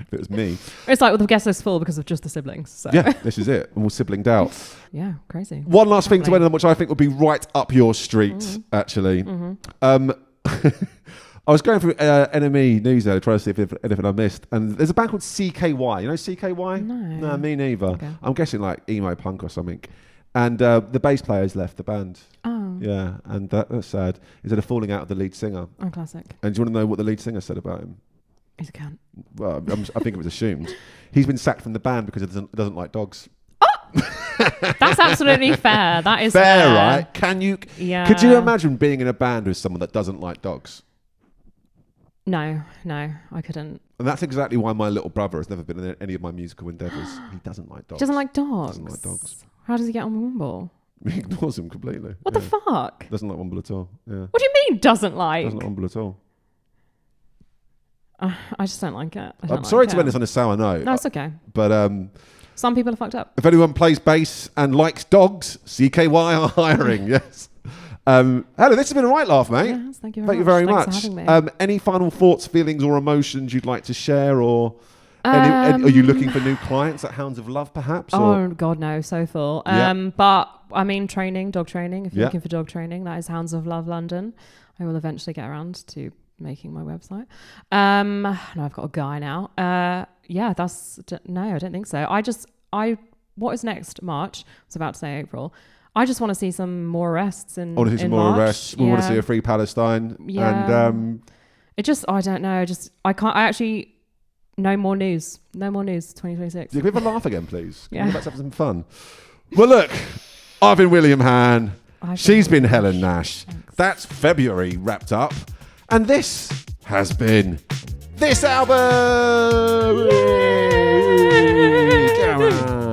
If it was me. It's like, well, the guest list full because of just the siblings. So. Yeah, this is it. And we're siblinged out. Yeah, crazy. One last thing to end on, which I think would be right up your street, actually. I was going through NME News there trying to see if anything I missed, and there's a band called CKY. You know CKY? No, me neither. Okay. I'm guessing like emo punk or something. And the bass player's left the band. Oh. Yeah, and that's sad. Is it a falling out of the lead singer? Oh, classic. And do you want to know what the lead singer said about him? He's a cunt. Well, I think it was assumed. He's been sacked from the band because he doesn't like dogs. That's absolutely fair. That is fair, right? Can you? Yeah. Could you imagine being in a band with someone that doesn't like dogs? No, I couldn't. And that's exactly why my little brother has never been in any of my musical endeavours. He doesn't like dogs. He doesn't like dogs. Doesn't like dogs. How does he get on with Wimble? He ignores him completely. What the fuck? Doesn't like Womble at all. Yeah. What do you mean doesn't like? Doesn't like Womble at all. I just don't like it. I'm sorry to end this on a sour note. No, it's okay. But some people are fucked up. if anyone plays bass and likes dogs, CKY are hiring. Yes. Hello, this has been a right laugh, mate. Yes, thank you very very much. Thanks for having me. Any final thoughts, feelings, or emotions you'd like to share, or are you looking for new clients at Hounds of Love, perhaps? Oh God, no, so full. But I mean, dog training. If you're looking for dog training, that is Hounds of Love London. I will eventually get around to making my website. No, I've got a guy now. No, I don't think so. What is next? March. I was about to say April. I just want to see some more arrests in. I want to see some more arrests. We want to see a free Palestine. Yeah. And I don't know. No more news. 2026. Yeah, give a laugh again, please. Yeah. Let's have some fun. Well, look, I've been William Hann. She's been Helen Nash. Thanks. That's February wrapped up. And this has been this album. Yay! Come on.